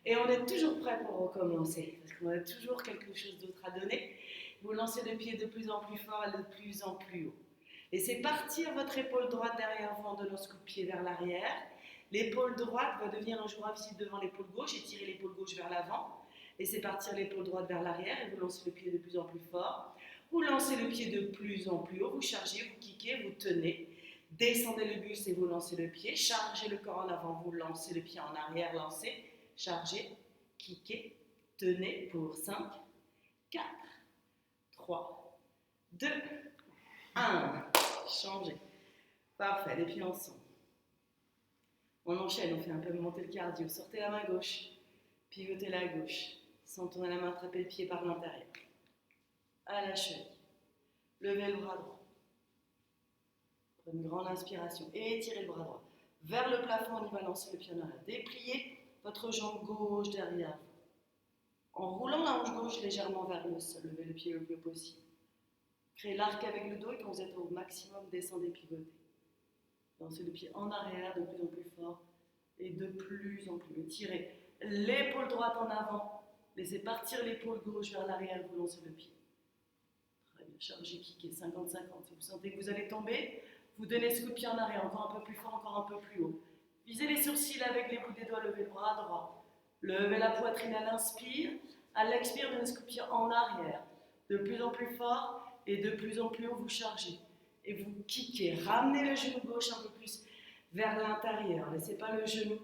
Et on est toujours prêt pour recommencer, parce qu'on a toujours quelque chose d'autre à donner. Vous lancez le pied de plus en plus fort et de plus en plus haut. Laissez partir votre épaule droite derrière vous en donnant ce coup de pied vers l'arrière. L'épaule droite va devenir un jour invisible devant l'épaule gauche, étirez l'épaule gauche vers l'avant. Laissez partir l'épaule droite vers l'arrière et vous lancez le pied de plus en plus fort. Vous lancez le pied de plus en plus haut, vous chargez, vous kickez, vous tenez. Descendez le buste et vous lancez le pied. Chargez le corps en avant, vous lancez le pied en arrière, lancez. Chargez, kickez, tenez pour 5, 4, 3, 2, 1. Changez. Parfait, les pieds ensemble. On enchaîne, on fait un peu monter le cardio. Sortez la main gauche, pivotez la gauche. Sans tourner la main, attrapez le pied par l'intérieur. À la cheville. Levez le bras droit. Prenez une grande inspiration. Et étirez le bras droit. Vers le plafond, on y va lancer le pied en arrière. Dépliez votre jambe gauche derrière vous. En roulant la hanche gauche légèrement vers le sol. Levez le pied le plus possible. Créez l'arc avec le dos et quand vous êtes au maximum, descendez, pivotez. Lancez le pied en arrière de plus en plus fort et de plus en plus. Tirez l'épaule droite en avant. Laissez partir l'épaule gauche vers l'arrière, vous lancez le pied. Très bien, chargez, kickez, 50-50. Si vous sentez que vous allez tomber, vous donnez ce coup de pied en arrière, encore un peu plus fort, encore un peu plus haut. Visez les sourcils avec les bouts des doigts, levez le bras droit. Levez la poitrine à l'inspire. À l'expire, donnez ce coup de pied en arrière. De plus en plus fort et de plus en plus haut, vous chargez. Et vous kickez. Ramenez le genou gauche un peu plus vers l'intérieur. Laissez pas le genou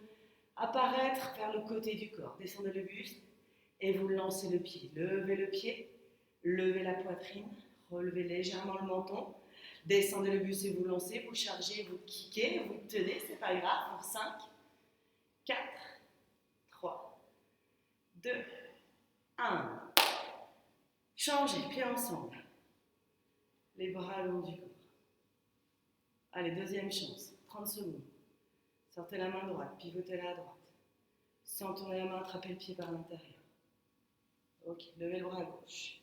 apparaître vers le côté du corps. Descendez le buste et vous lancez le pied. Levez le pied, levez la poitrine, relevez légèrement le menton. Descendez le buste et vous lancez, vous chargez, vous kickez, vous tenez, c'est pas grave, pour 5, 4, 3, 2, 1. Changez, pieds ensemble. Les bras le long du corps. Allez, deuxième chance, 30 secondes. Sortez la main droite, pivotez-la à droite. Sans tourner la main, attrapez le pied par l'intérieur. Ok, levez le bras gauche.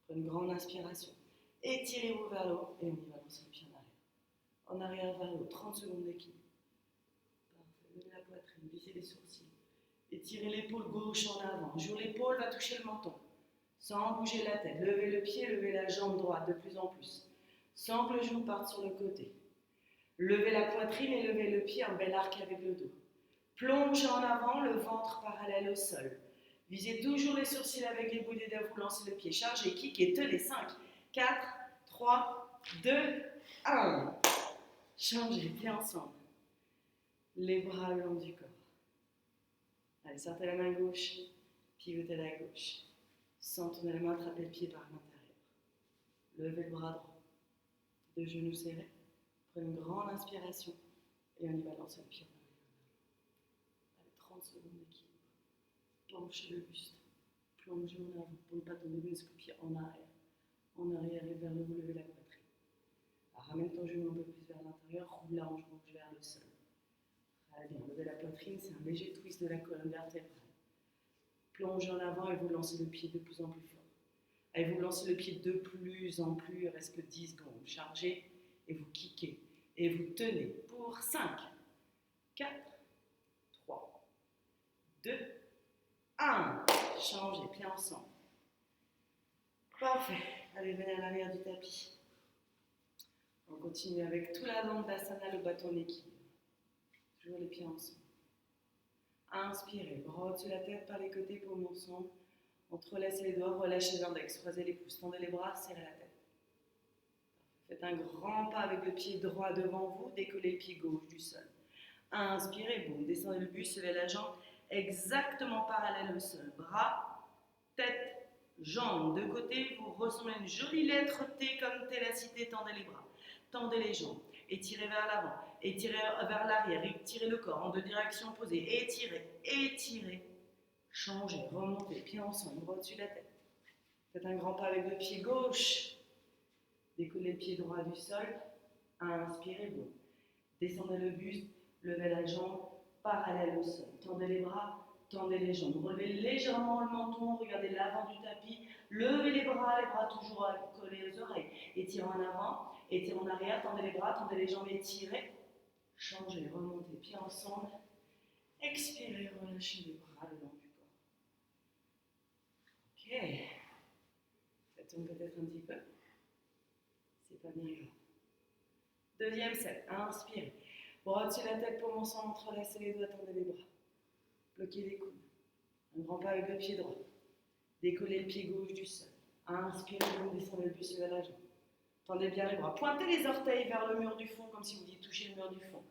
Prenez une grande inspiration. Étirez-vous vers le haut et on y va lancer le pied en arrière. En arrière vers le haut, 30 secondes d'équilibre. Parfait, levez la poitrine, lissez les sourcils. Étirez l'épaule gauche en avant. Jour l'épaule va toucher le menton. Sans bouger la tête. Levez le pied, levez la jambe droite de plus en plus. Sans que le genou parte sur le côté. Levez la poitrine et levez le pied en bel arc avec le dos. Plongez en avant, le ventre parallèle au sol. Visez toujours les sourcils avec les bouts des doigts, vous lancez le pied. Chargez, kick et tenez. 5, 4, 3, 2, 1. Changez, pieds ensemble. Les bras le long du corps. Allez, sortez la main gauche, pivotez la gauche. Sans tourner la main, attrapez le pied par l'intérieur. Levez le bras droit. Deux genoux serrés. Prenez une grande inspiration et on y va lancer le pied en arrière. Allez, 30 secondes d'équilibre. Penchez le buste. Plongez en avant pour ne pas tomber, mais ce pied en arrière. En arrière et vers le haut, levez la poitrine. Alors, ramène ton genou un peu plus vers l'intérieur, roule la hanche gauche vers le sol. Très bien, levez la poitrine, c'est un léger twist de la colonne vertébrale. Plongez en avant et vous lancez le pied de plus en plus fort. Et vous lancez le pied de plus en plus, il reste que 10 secondes. Chargez et vous kickez. Et vous tenez pour 5, 4, 3, 2, 1. Changez, pieds ensemble. Parfait. Allez, venez à l'arrière du tapis. On continue avec tout la Dandasana, le bâton d'équilibre. Toujours les pieds ensemble. Inspirez, bras au-dessus de la tête par les côtés, paumes ensemble. Entrelacez les doigts, relâchez l'index, croisez les pouces, tendez les bras, serrez la tête. Faites un grand pas avec le pied droit devant vous, décollez le pied gauche du sol. Inspirez, boum, descendez le buste, levez la jambe exactement parallèle au sol. Bras, tête, jambes. De côté, vous ressemblez à une jolie lettre T comme ténacité. Tendez les bras, tendez les jambes. Étirez vers l'avant, étirez vers l'arrière, étirez le corps en deux directions opposées. Étirez, étirez. Changez, remontez, pieds ensemble, bras au-dessus de la tête. Faites un grand pas avec le pied gauche. Décollez le pied droit du sol. Inspirez, boum. Descendez le buste, levez la jambe parallèle au sol. Tendez les bras, tendez les jambes. Relevez légèrement le menton, regardez l'avant du tapis. Levez les bras toujours collés aux oreilles. Étirez en avant, étirez en arrière, tendez les bras, tendez les jambes, étirez. Changez, remontez, pieds ensemble. Expirez, relâchez les bras le long du corps. Ok. Ça tombe peut-être un petit peu. C'est pas bien grave. Deuxième set, inspirez. Bras au-dessus de la tête pour mon sang, entrelacez les doigts, tendez les bras. Bloquez les coudes. Un grand pas avec le pied droit. Décollez le pied gauche du sol. Inspirez, vous descendez le buste vers la jambe. Tendez bien les bras. Pointez les orteils vers le mur du fond, comme si vous vouliez toucher le mur du fond.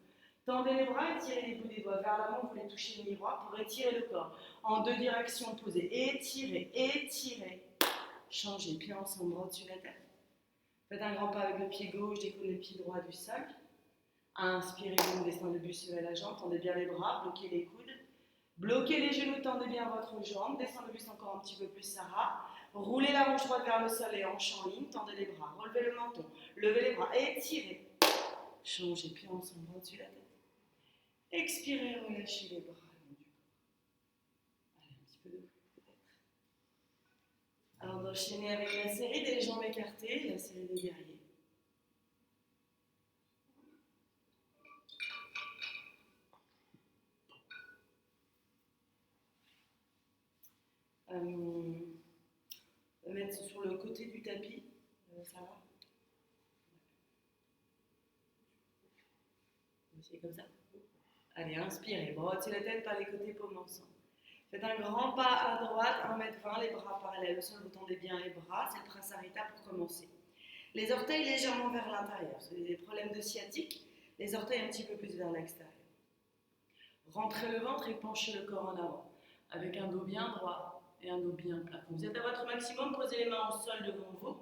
Tendez les bras, étirez les bouts des doigts vers l'avant, vous voulez toucher le miroir pour étirer le corps. En deux directions opposées. Étirez, étirez. Changez, pieds ensemble, bras au-dessus de la tête. Faites un grand pas avec le pied gauche, décollez le pied droit du sol. Inspirez, vous descendez le buste vers la jambe, tendez bien les bras, bloquez les coudes. Bloquez les genoux, tendez bien votre jambe, descendez le buste encore un petit peu plus, Sarah. Roulez la hanche droite vers le sol et hanche en ligne, tendez les bras, relevez le menton, levez les bras, étirez. Changez, pieds ensemble, bras au-dessus de la tête. Expirez, relâchez les bras le long du corps. Allez, un petit peu de flou peut-être. Alors d'enchaîner avec la série des jambes écartées, la série des guerriers. Mettre sur le côté du tapis, ça va. C'est comme ça. Allez, inspirez, bras au-dessus de la tête par les côtés, paumes ensemble. Faites un grand pas à droite, 1m20, les bras parallèles au sol, vous tendez bien les bras, c'est le prasarita pour commencer. Les orteils légèrement vers l'intérieur, si vous avez des problèmes de sciatique, les orteils un petit peu plus vers l'extérieur. Rentrez le ventre et penchez le corps en avant, avec un dos bien droit et un dos bien plat. Quand vous êtes à votre maximum, posez les mains au sol devant vous.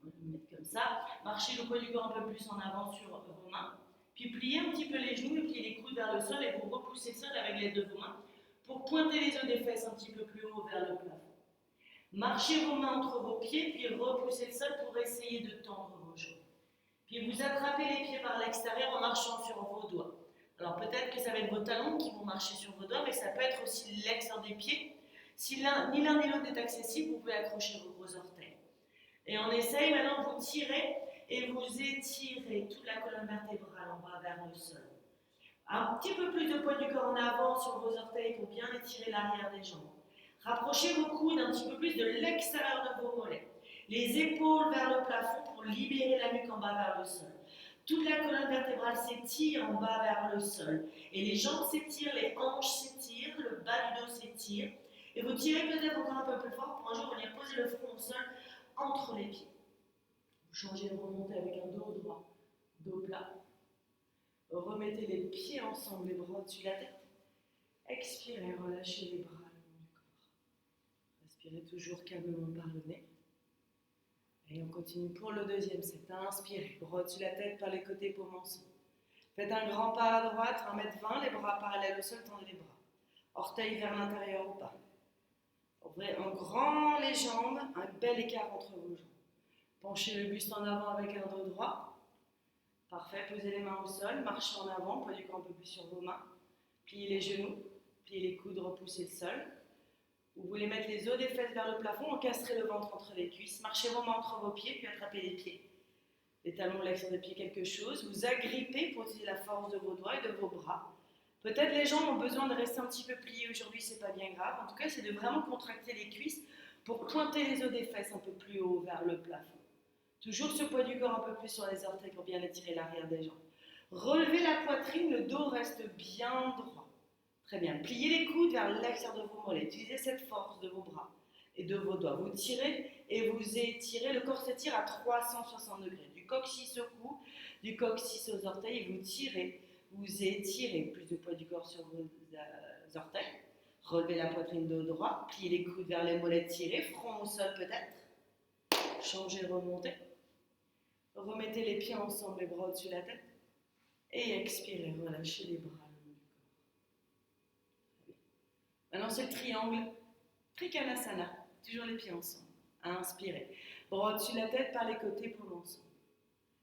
On va le mettre comme ça. Marchez le poids du corps un peu plus en avant sur vos mains. Puis pliez un petit peu les genoux et pliez les coudes vers le sol et vous repoussez le sol avec les deux de vos mains pour pointer les os des fesses un petit peu plus haut vers le plafond. Marchez vos mains entre vos pieds, puis repoussez le sol pour essayer de tendre vos jambes. Puis vous attrapez les pieds par l'extérieur en marchant sur vos doigts. Alors peut-être que ça va être vos talons qui vont marcher sur vos doigts, mais ça peut être aussi l'extérieur des pieds. Si ni l'un ni l'autre n'est accessible, vous pouvez accrocher vos gros orteils. Et on essaye maintenant, vous tirez et vous étirez toute la colonne vertébrale en bas vers le sol. Un petit peu plus de poids du corps en avant sur vos orteils pour bien étirer l'arrière des jambes. Rapprochez vos coudes un petit peu plus de l'extérieur de vos mollets. Les épaules vers le plafond pour libérer la nuque en bas vers le sol. Toute la colonne vertébrale s'étire en bas vers le sol. Et les jambes s'étirent, les hanches s'étirent, le bas du dos s'étire. Et vous tirez peut-être encore un peu plus fort pour un jour venir poser le front au sol entre les pieds. Vous changez de remontée avec un dos droit, dos plat. Remettez les pieds ensemble, les bras au-dessus de la tête. Expirez, relâchez les bras le long du corps. Respirez toujours calmement par le nez. Et on continue pour le deuxième set. Inspirez, bras au-dessus de la tête par les côtés, paumes ensemble. Faites un grand pas à droite, 1m20, les bras parallèles au sol, tendez les bras. Orteils vers l'intérieur ou pas. Ouvrez en grand les jambes, un bel écart entre vos jambes. Penchez le buste en avant avec un dos droit. Parfait, posez les mains au sol, marchez en avant, poids du corps un peu plus sur vos mains. Pliez les genoux, pliez les coudes, repoussez le sol. Vous voulez mettre les os des fesses vers le plafond, encastrez le ventre entre les cuisses, marchez vos mains entre vos pieds, puis attrapez les pieds. Les talons l'extérieur des pieds quelque chose, vous agrippez pour utiliser la force de vos doigts et de vos bras. Peut-être les jambes ont besoin de rester un petit peu pliées aujourd'hui, c'est pas bien grave. En tout cas, c'est de vraiment contracter les cuisses pour pointer les os des fesses un peu plus haut vers le plafond. Toujours ce poids du corps un peu plus sur les orteils pour bien étirer l'arrière des jambes. Relevez la poitrine, le dos reste bien droit. Très bien. Pliez les coudes vers l'extérieur de vos mollets. Utilisez cette force de vos bras et de vos doigts. Vous tirez et vous étirez. Le corps s'étire à 360 degrés. Du coccyx au cou, du coccyx aux orteils. Vous tirez, Vous étirez plus de poids du corps sur vos orteils. Relevez la poitrine de droit, pliez les coudes vers les mollets tirés, front au sol peut-être. Changez, remontez. Remettez les pieds ensemble, les bras au-dessus de la tête. Et expirez, relâchez les bras le long du corps. Maintenant c'est le triangle Trikonasana, toujours les pieds ensemble. Inspirez. Bras au-dessus de la tête, par les côtés, paumes ensemble.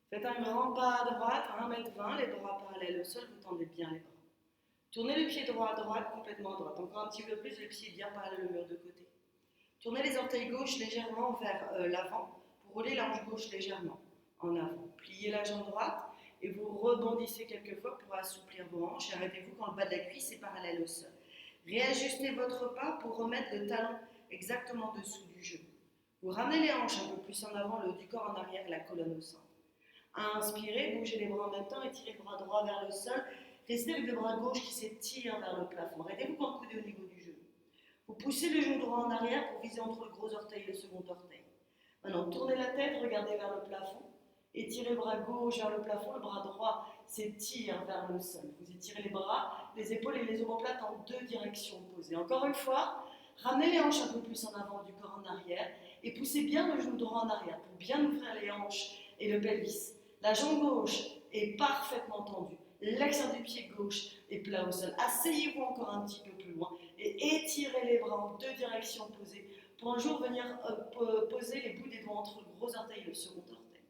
Faites un grand pas à droite, 1m20, les bras parallèles au sol, vous tendez bien les bras. Tournez le pied droit à droite, complètement à droite. Encore un petit peu plus, le pied bien parallèle au mur de côté. Tournez les orteils gauche légèrement vers l'avant pour rouler la hanche gauche légèrement en avant. Pliez la jambe droite et vous rebondissez quelques fois pour assouplir vos hanches. Et arrêtez-vous quand le bas de la cuisse est parallèle au sol. Réajustez votre pas pour remettre le talon exactement dessous du genou. Vous ramenez les hanches un peu plus en avant, le haut du corps en arrière, la colonne au centre. Inspirez, bougez les bras en même temps, étirez le bras droit vers le sol. Restez avec le bras gauche qui s'étire vers le plafond. Arrêtez-vous quand le coude est au niveau du genou. Vous poussez le genou droit en arrière pour viser entre le gros orteil et le second orteil. Maintenant, tournez la tête, regardez vers le plafond. Étirez le bras gauche vers le plafond, le bras droit s'étire vers le sol. Vous étirez les bras, les épaules et les omoplates en deux directions opposées. Encore une fois, ramenez les hanches un peu plus en avant du corps en arrière et poussez bien le genou droit en arrière pour bien ouvrir les hanches et le pelvis. La jambe gauche est parfaitement tendue. L'extérieur du pied gauche est plat au sol. Asseyez-vous encore un petit peu plus loin et étirez les bras en deux directions opposées pour un jour venir poser les bouts des doigts entre le gros orteil et le second orteil.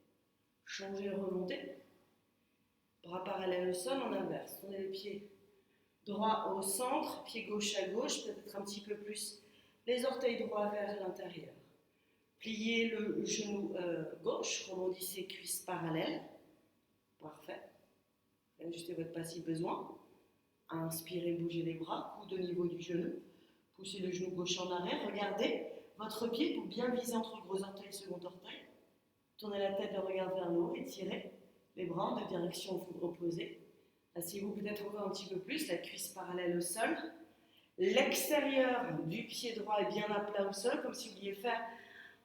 Changez, remontez. Bras parallèles au sol, on inverse. Tournez les pieds droit au centre, pied gauche à gauche, peut-être un petit peu plus les orteils droits vers l'intérieur. Pliez le genou gauche, rebondissez cuisses parallèles. Parfait. Ajustez votre pas si besoin. Inspirez, bougez les bras, coude au niveau du genou. Poussez le genou gauche en arrière. Regardez votre pied pour bien viser entre le gros orteil et le second orteil. Tournez la tête de regard vers le haut, étirez les bras en deux directions opposées. Asseyez-vous peut-être encore un petit peu plus, la cuisse parallèle au sol. L'extérieur du pied droit est bien à plat au sol, comme si vous vouliez faire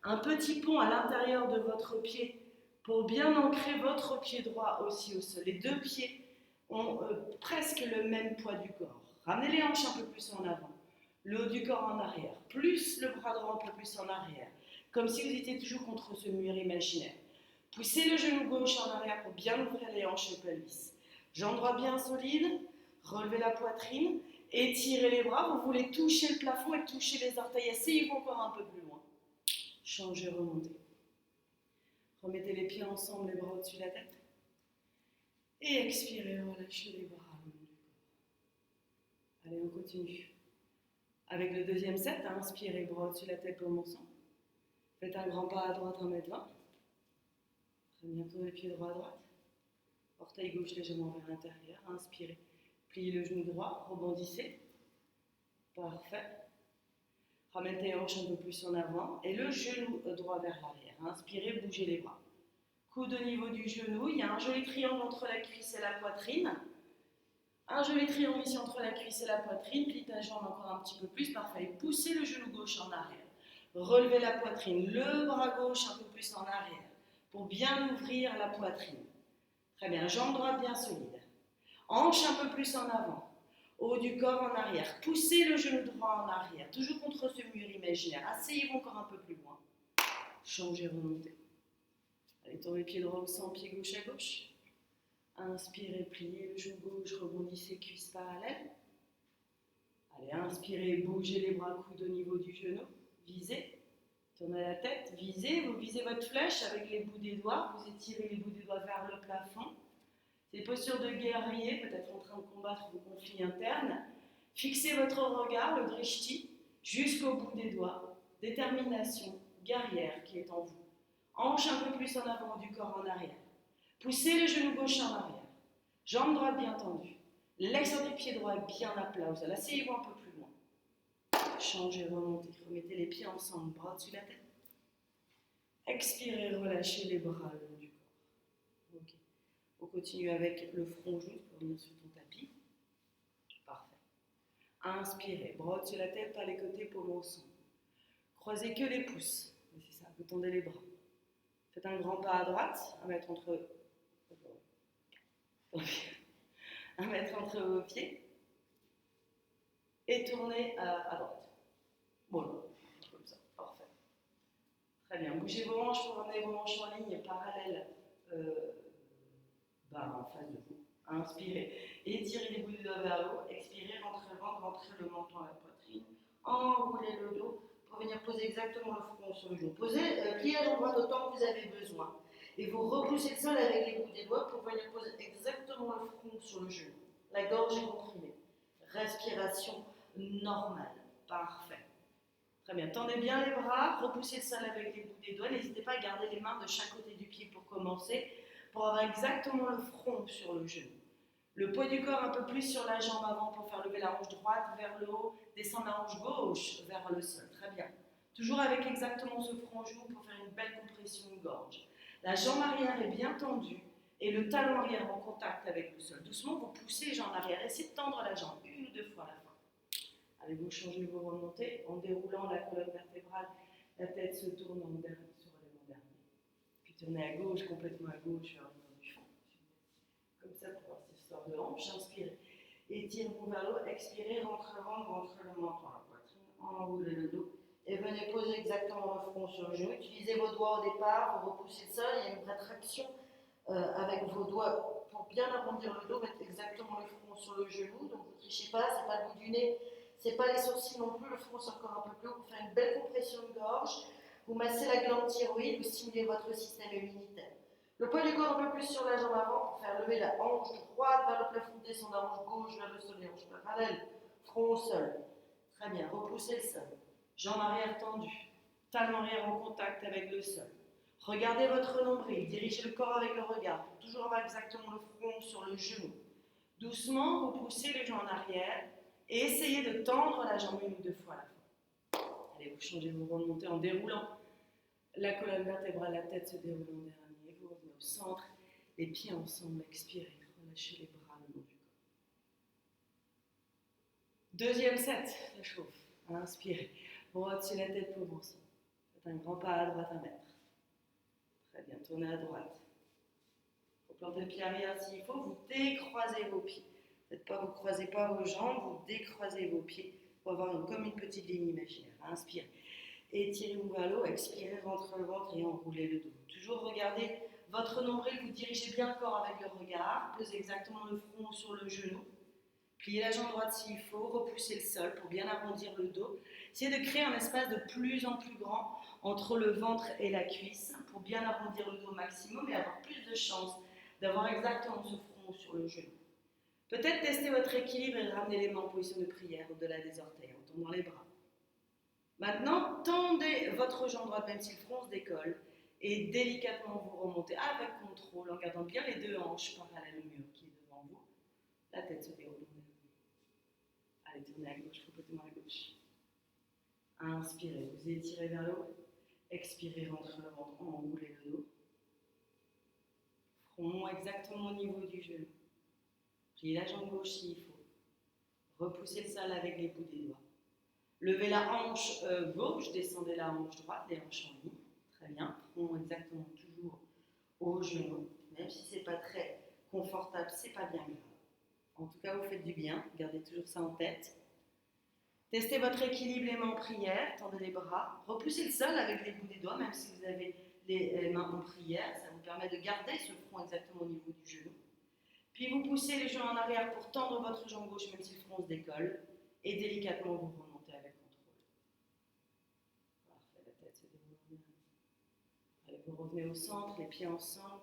un petit pont à l'intérieur de votre pied pour bien ancrer votre pied droit aussi au sol. Les deux pieds ont presque le même poids du corps. Ramenez les hanches un peu plus en avant, le haut du corps en arrière, plus le bras droit un peu plus en arrière, comme si vous étiez toujours contre ce mur imaginaire. Poussez le genou gauche en arrière pour bien ouvrir les hanches et le pelvis. Jambe droite bien solide, relevez la poitrine, étirez les bras, vous voulez toucher le plafond et toucher les orteils. Asseyez-vous encore un peu plus loin. Changez, remontez. Remettez les pieds ensemble, les bras au-dessus de la tête. Et expirez, relâchez les bras le long du corps. Allez, on continue. Avec le deuxième set, inspirez, bras au-dessus de la tête, paumes ensemble. Faites un grand pas à droite, 1m20. Très bientôt les pieds droit à droite. Orteil gauche légèrement vers l'intérieur. Inspirez. Pliez le genou droit, rebondissez. Parfait. Ramenez les hanches un peu plus en avant et le genou droit vers l'arrière. Inspirez, bougez les bras. Coude au niveau du genou. Il y a un joli triangle entre la cuisse et la poitrine. Un joli triangle ici entre la cuisse et la poitrine. Plie ta jambe encore un petit peu plus. Parfait. Et poussez le genou gauche en arrière. Relevez la poitrine. Le bras gauche un peu plus en arrière pour bien ouvrir la poitrine. Très bien. Jambe droite bien solide. Hanche un peu plus en avant. Haut du corps en arrière. Poussez le genou droit en arrière. Toujours contre ce mur imaginaire. Asseyez-vous encore un peu plus loin. Changez, remontez. Allez, tournez le pied droit au centre, pied gauche à gauche. Inspirez, pliez le genou gauche, rebondissez, cuisse parallèle. Allez, inspirez, bougez les bras, coude au niveau du genou. Visez. Tournez la tête, visez. Vous visez votre flèche avec les bouts des doigts. Vous étirez les bouts des doigts vers le plafond. C'est une posture de guerrier, peut-être en train de combattre vos conflits internes. Fixez votre regard, le drishti, jusqu'au bout des doigts. Détermination guerrière qui est en vous. Hanche un peu plus en avant du corps en arrière. Poussez le genou gauche en arrière. Jambe droite bien tendue. L'extérieur du pied droit est bien à plat au sol. Asseyez-vous un peu plus loin. Changez, remontez. Remettez les pieds ensemble, bras au-dessus de la tête. Expirez, relâchez les bras le long du corps. Ok. On continue avec le front juste pour venir sur ton tapis. Parfait. Inspirez, bras au-dessus de la tête, par les côtés, paumes ensemble. Croisez que les pouces. C'est ça, vous tendez les bras. Faites un grand pas à droite, 1 mètre entre. à mettre entre vos pieds et tournez à droite. Voilà, comme ça, parfait. Très bien, bougez vos hanches pour ramener vos hanches en ligne parallèle en face de vous. Inspirez, étirez les bouts du doigt vers le haut, expirez, rentrez le ventre, rentrez le menton à la poitrine, enroulez le dos pour venir poser exactement le front sur le genou. Pliez la jambe droite autant que vous avez besoin. Et vous repoussez le sol avec les bouts des doigts pour venir poser exactement le front sur le genou. La gorge est comprimée. Respiration normale. Parfait. Très bien. Tendez bien les bras, repoussez le sol avec les bouts des doigts. N'hésitez pas à garder les mains de chaque côté du pied pour commencer, pour avoir exactement le front sur le genou. Le poids du corps un peu plus sur la jambe avant pour faire lever la hanche droite vers le haut, descendre la hanche gauche vers le sol. Très bien. Toujours avec exactement ce front genou pour faire une belle compression de gorge. La jambe arrière est bien tendue et le talon arrière en contact avec le sol. Doucement, vous poussez les jambes arrière. Essayez de tendre la jambe une ou deux fois à la fin. Allez, vous changez, vous remontez en déroulant la colonne vertébrale. La tête se tourne en dernier, sur l'élément dernier. Puis tournez à gauche, complètement à gauche vers le bord du fond. Comme ça pour avoir cette histoire de hanche. Inspirez. Étirez-vous vers le haut. Expirez, rentrez le ventre, rentrez le menton à la poitrine. Enroulez le dos. Et venez poser exactement le front sur le genou. Utilisez vos doigts au départ, vous repoussez le sol. Il y a une rétraction avec vos doigts pour bien arrondir le dos. Mettez exactement le front sur le genou. Donc vous ne trichez pas, ce n'est pas le bout du nez, ce n'est pas les sourcils non plus. Le front c'est encore un peu plus haut. Vous faites une belle compression de gorge. Vous massez la glande thyroïde, vous stimulez votre système immunitaire. Le poids du corps un peu plus sur la jambe avant pour faire lever la hanche droite vers le plafond, descendre la hanche gauche vers le sol, les hanches parallèles, front au sol. Très bien, repoussez le sol. Jambes arrière tendues, talon arrière en contact avec le sol. Regardez votre nombril, dirigez le corps avec le regard, pour toujours avoir exactement le front sur le genou. Doucement, vous poussez les jambes en arrière et essayez de tendre la jambe une ou deux fois à la fois. Allez, vous changez, vous remontez en déroulant la colonne vertébrale, la tête se déroule en dernier. Vous revenez au centre, les pieds ensemble, expirez, relâchez les bras le long du corps. Deuxième set, la chauffe. Inspirez. Rotez la tête pour ensemble. Faites un grand pas à droite, 1 mètre. Très bien, tournez à droite. Vous plantez le pied arrière s'il faut, vous décroisez vos pieds. Vous ne croisez pas vos jambes, vous décroisez vos pieds pour avoir comme une petite ligne imaginaire. Inspirez. Étirez-vous vers le haut, expirez, rentrez le ventre et enroulez le dos. Toujours regardez votre nombril, vous dirigez bien le corps avec le regard, posez exactement le front sur le genou. Pliez la jambe droite s'il faut, repoussez le sol pour bien arrondir le dos. Essayez de créer un espace de plus en plus grand entre le ventre et la cuisse pour bien arrondir le dos au maximum et avoir plus de chances d'avoir exactement ce front sur le genou. Peut-être tester votre équilibre et ramener les mains en position de prière au-delà des orteils en tendant les bras. Maintenant, tendez votre jambe droite même si le front se décolle et délicatement vous remontez avec contrôle en gardant bien les deux hanches parallèles au mur qui est devant vous. La tête se déroule. Allez, tournez à gauche, complètement à gauche. Inspirez, vous étirez vers le haut. Expirez, rentrez le ventre, enroulez le dos. Front exactement au niveau du genou. Pliez la jambe gauche s'il faut. Repoussez le sol avec les bouts des doigts. Levez la hanche gauche, descendez la hanche droite, les hanches en ligne. Très bien. Front exactement toujours au genou. Même si ce n'est pas très confortable, ce n'est pas bien grave. En tout cas, vous faites du bien. Gardez toujours ça en tête. Testez votre équilibre, les mains en prière, tendez les bras. Repoussez le sol avec les bouts des doigts, même si vous avez les mains en prière. Ça vous permet de garder ce front exactement au niveau du genou. Puis vous poussez les genoux en arrière pour tendre votre jambe gauche, même si le front se décolle. Et délicatement, vous remontez avec contrôle. Parfait, la tête se déroule. Allez, vous revenez au centre, les pieds ensemble.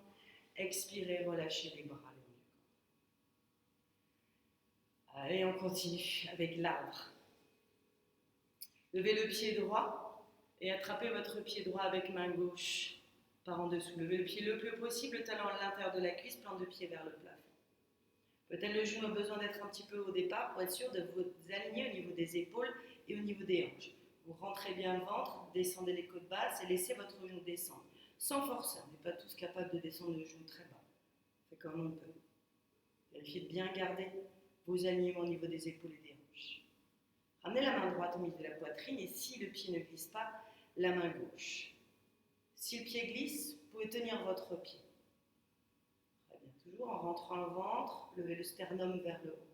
Expirez, relâchez les bras le long du corps. Allez, on continue avec l'arbre. Levez le pied droit et attrapez votre pied droit avec main gauche par en dessous. Levez le pied le plus possible, le talon à l'intérieur de la cuisse, plante de pied vers le plafond. Peut-être le genou a besoin d'être un petit peu au départ pour être sûr de vous aligner au niveau des épaules et au niveau des hanches. Vous rentrez bien le ventre, descendez les côtes basses et laissez votre genou descendre. Sans force, on n'est pas tous capables de descendre le genou très bas. C'est comme on peut. Vérifiez de bien garder vos alignements au niveau des épaules et des hanches. Ramenez la main droite au milieu de la poitrine et si le pied ne glisse pas, la main gauche. Si le pied glisse, vous pouvez tenir votre pied. Très bien. Toujours en rentrant le ventre, levez le sternum vers le haut.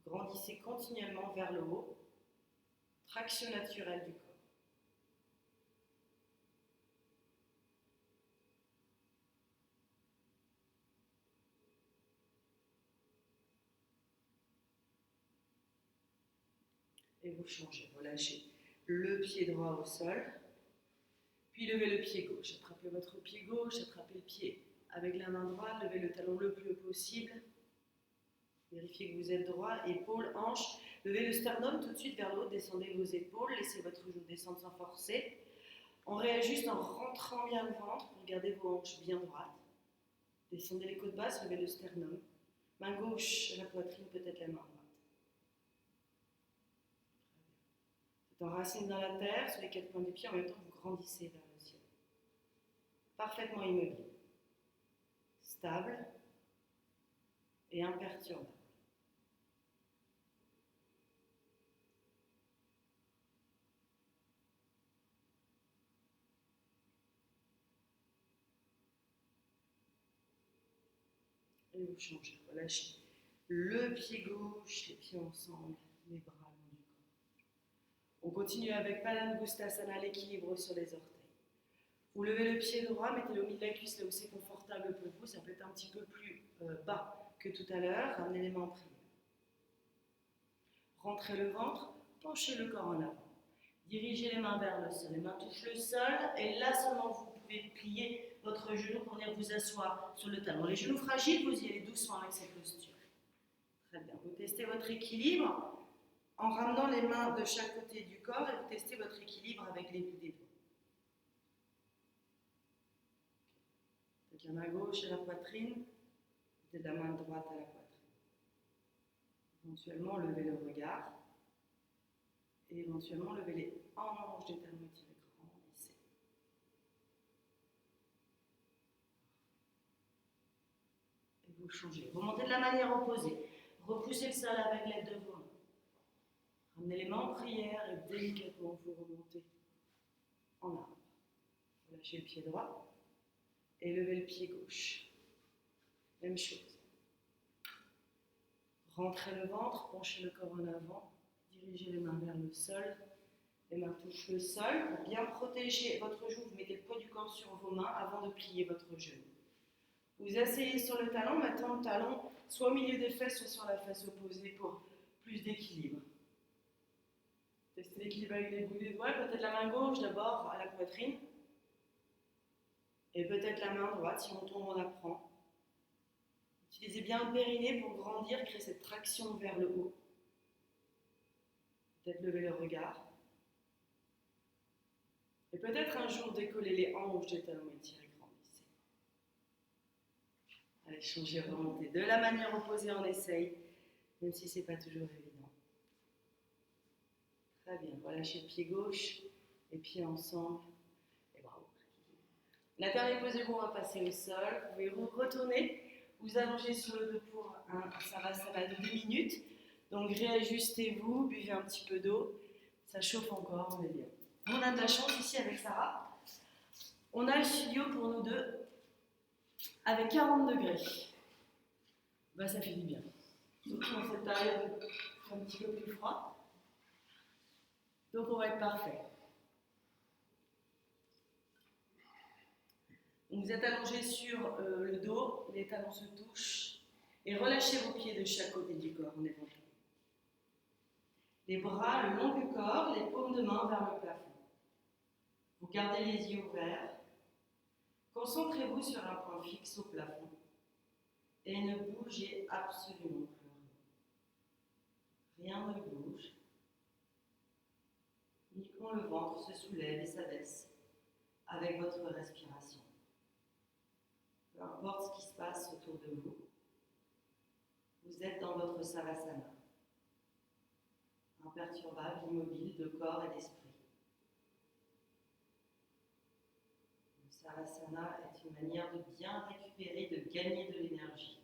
Grandissez continuellement vers le haut. Traction naturelle du corps. Et vous changez, relâchez le pied droit au sol, puis levez le pied gauche. Attrapez votre pied gauche, attrapez le pied avec la main droite, levez le talon le plus haut possible. Vérifiez que vous êtes droit, épaules, hanches. Levez le sternum tout de suite vers le haut, descendez vos épaules, laissez votre genou descendre sans forcer. On réajuste en rentrant bien le ventre pour garder vos hanches bien droites. Descendez les côtes basses, levez le sternum. Main gauche à la poitrine, peut-être la main droite. Vous enracinez dans la terre, sur les 4 points des pieds, en même temps vous grandissez vers le ciel. Parfaitement immobile, stable et imperturbable. Et vous changez, relâchez le pied gauche, les pieds ensemble, les bras long du corps. On continue avec Padangusthasana, l'équilibre sur les orteils. Vous levez le pied droit, mettez-le au milieu de la cuisse, là où c'est confortable pour vous. Ça peut être un petit peu plus bas que tout à l'heure. Ramenez les mains en prière. Rentrez le ventre, penchez le corps en avant. Dirigez les mains vers le sol. Les mains touchent le sol et là seulement vous pouvez plier votre genou pour venir vous asseoir sur le talon. Les genoux fragiles, vous y allez doucement avec cette posture. Très bien. Vous testez votre équilibre en ramenant les mains de chaque côté du corps et vous testez votre équilibre avec les bouts des doigts. Peut-être la main gauche à la poitrine, peut-être la main droite à la poitrine. Éventuellement, levez le regard et éventuellement, levez les hanches des talons étirés, grandissez. Et vous changez. Vous montez de la manière opposée. Repoussez le sol avec l'aide de vos mains. Ramenez les mains en prière et délicatement vous remontez en arbre. Relâchez le pied droit et levez le pied gauche. Même chose. Rentrez le ventre, penchez le corps en avant, dirigez les mains vers le sol. Les mains touchent le sol. Pour bien protéger votre joue, vous mettez le poids du corps sur vos mains avant de plier votre genou. Vous asseyez sur le talon, maintenant le talon soit au milieu des fesses, soit sur la face opposée pour plus d'équilibre. Testez l'équilibre avec les bouts des doigts, peut-être la main gauche d'abord à la poitrine, et peut-être la main droite, si on tombe on apprend. Utilisez bien le périnée pour grandir, créer cette traction vers le haut. Peut-être lever le regard. Et peut-être un jour décoller les hanches des talons étirés, grandissez. Allez, changer, remonter. De la manière opposée, on essaye, même si ce n'est pas toujours évident. Très bien, relâchez le pied gauche, les pieds ensemble, et bravo. La dernière posée, on va passer au sol. Vous pouvez vous retourner, vous allonger sur le dos pour un savasana de 2 minutes. Donc réajustez-vous, buvez un petit peu d'eau, ça chauffe encore, on est bien. On a de la chance ici avec Sarah. On a le studio pour nous deux avec 40 degrés. Bah, ça fait du bien. Surtout dans cette période un petit peu plus froide. Donc on va être parfait. Donc vous êtes allongé sur le dos, les talons se touchent et relâchez vos pieds de chaque côté du corps en éventuellement. Les bras le long du corps, les paumes de main vers le plafond. Vous gardez les yeux ouverts. Concentrez-vous sur un point fixe au plafond et ne bougez absolument plus. Rien ne bouge. Uniquement le ventre se soulève et s'abaisse avec votre respiration. Peu importe ce qui se passe autour de vous, vous êtes dans votre savasana, imperturbable, immobile de corps et d'esprit. Le savasana est une manière de bien récupérer, de gagner de l'énergie.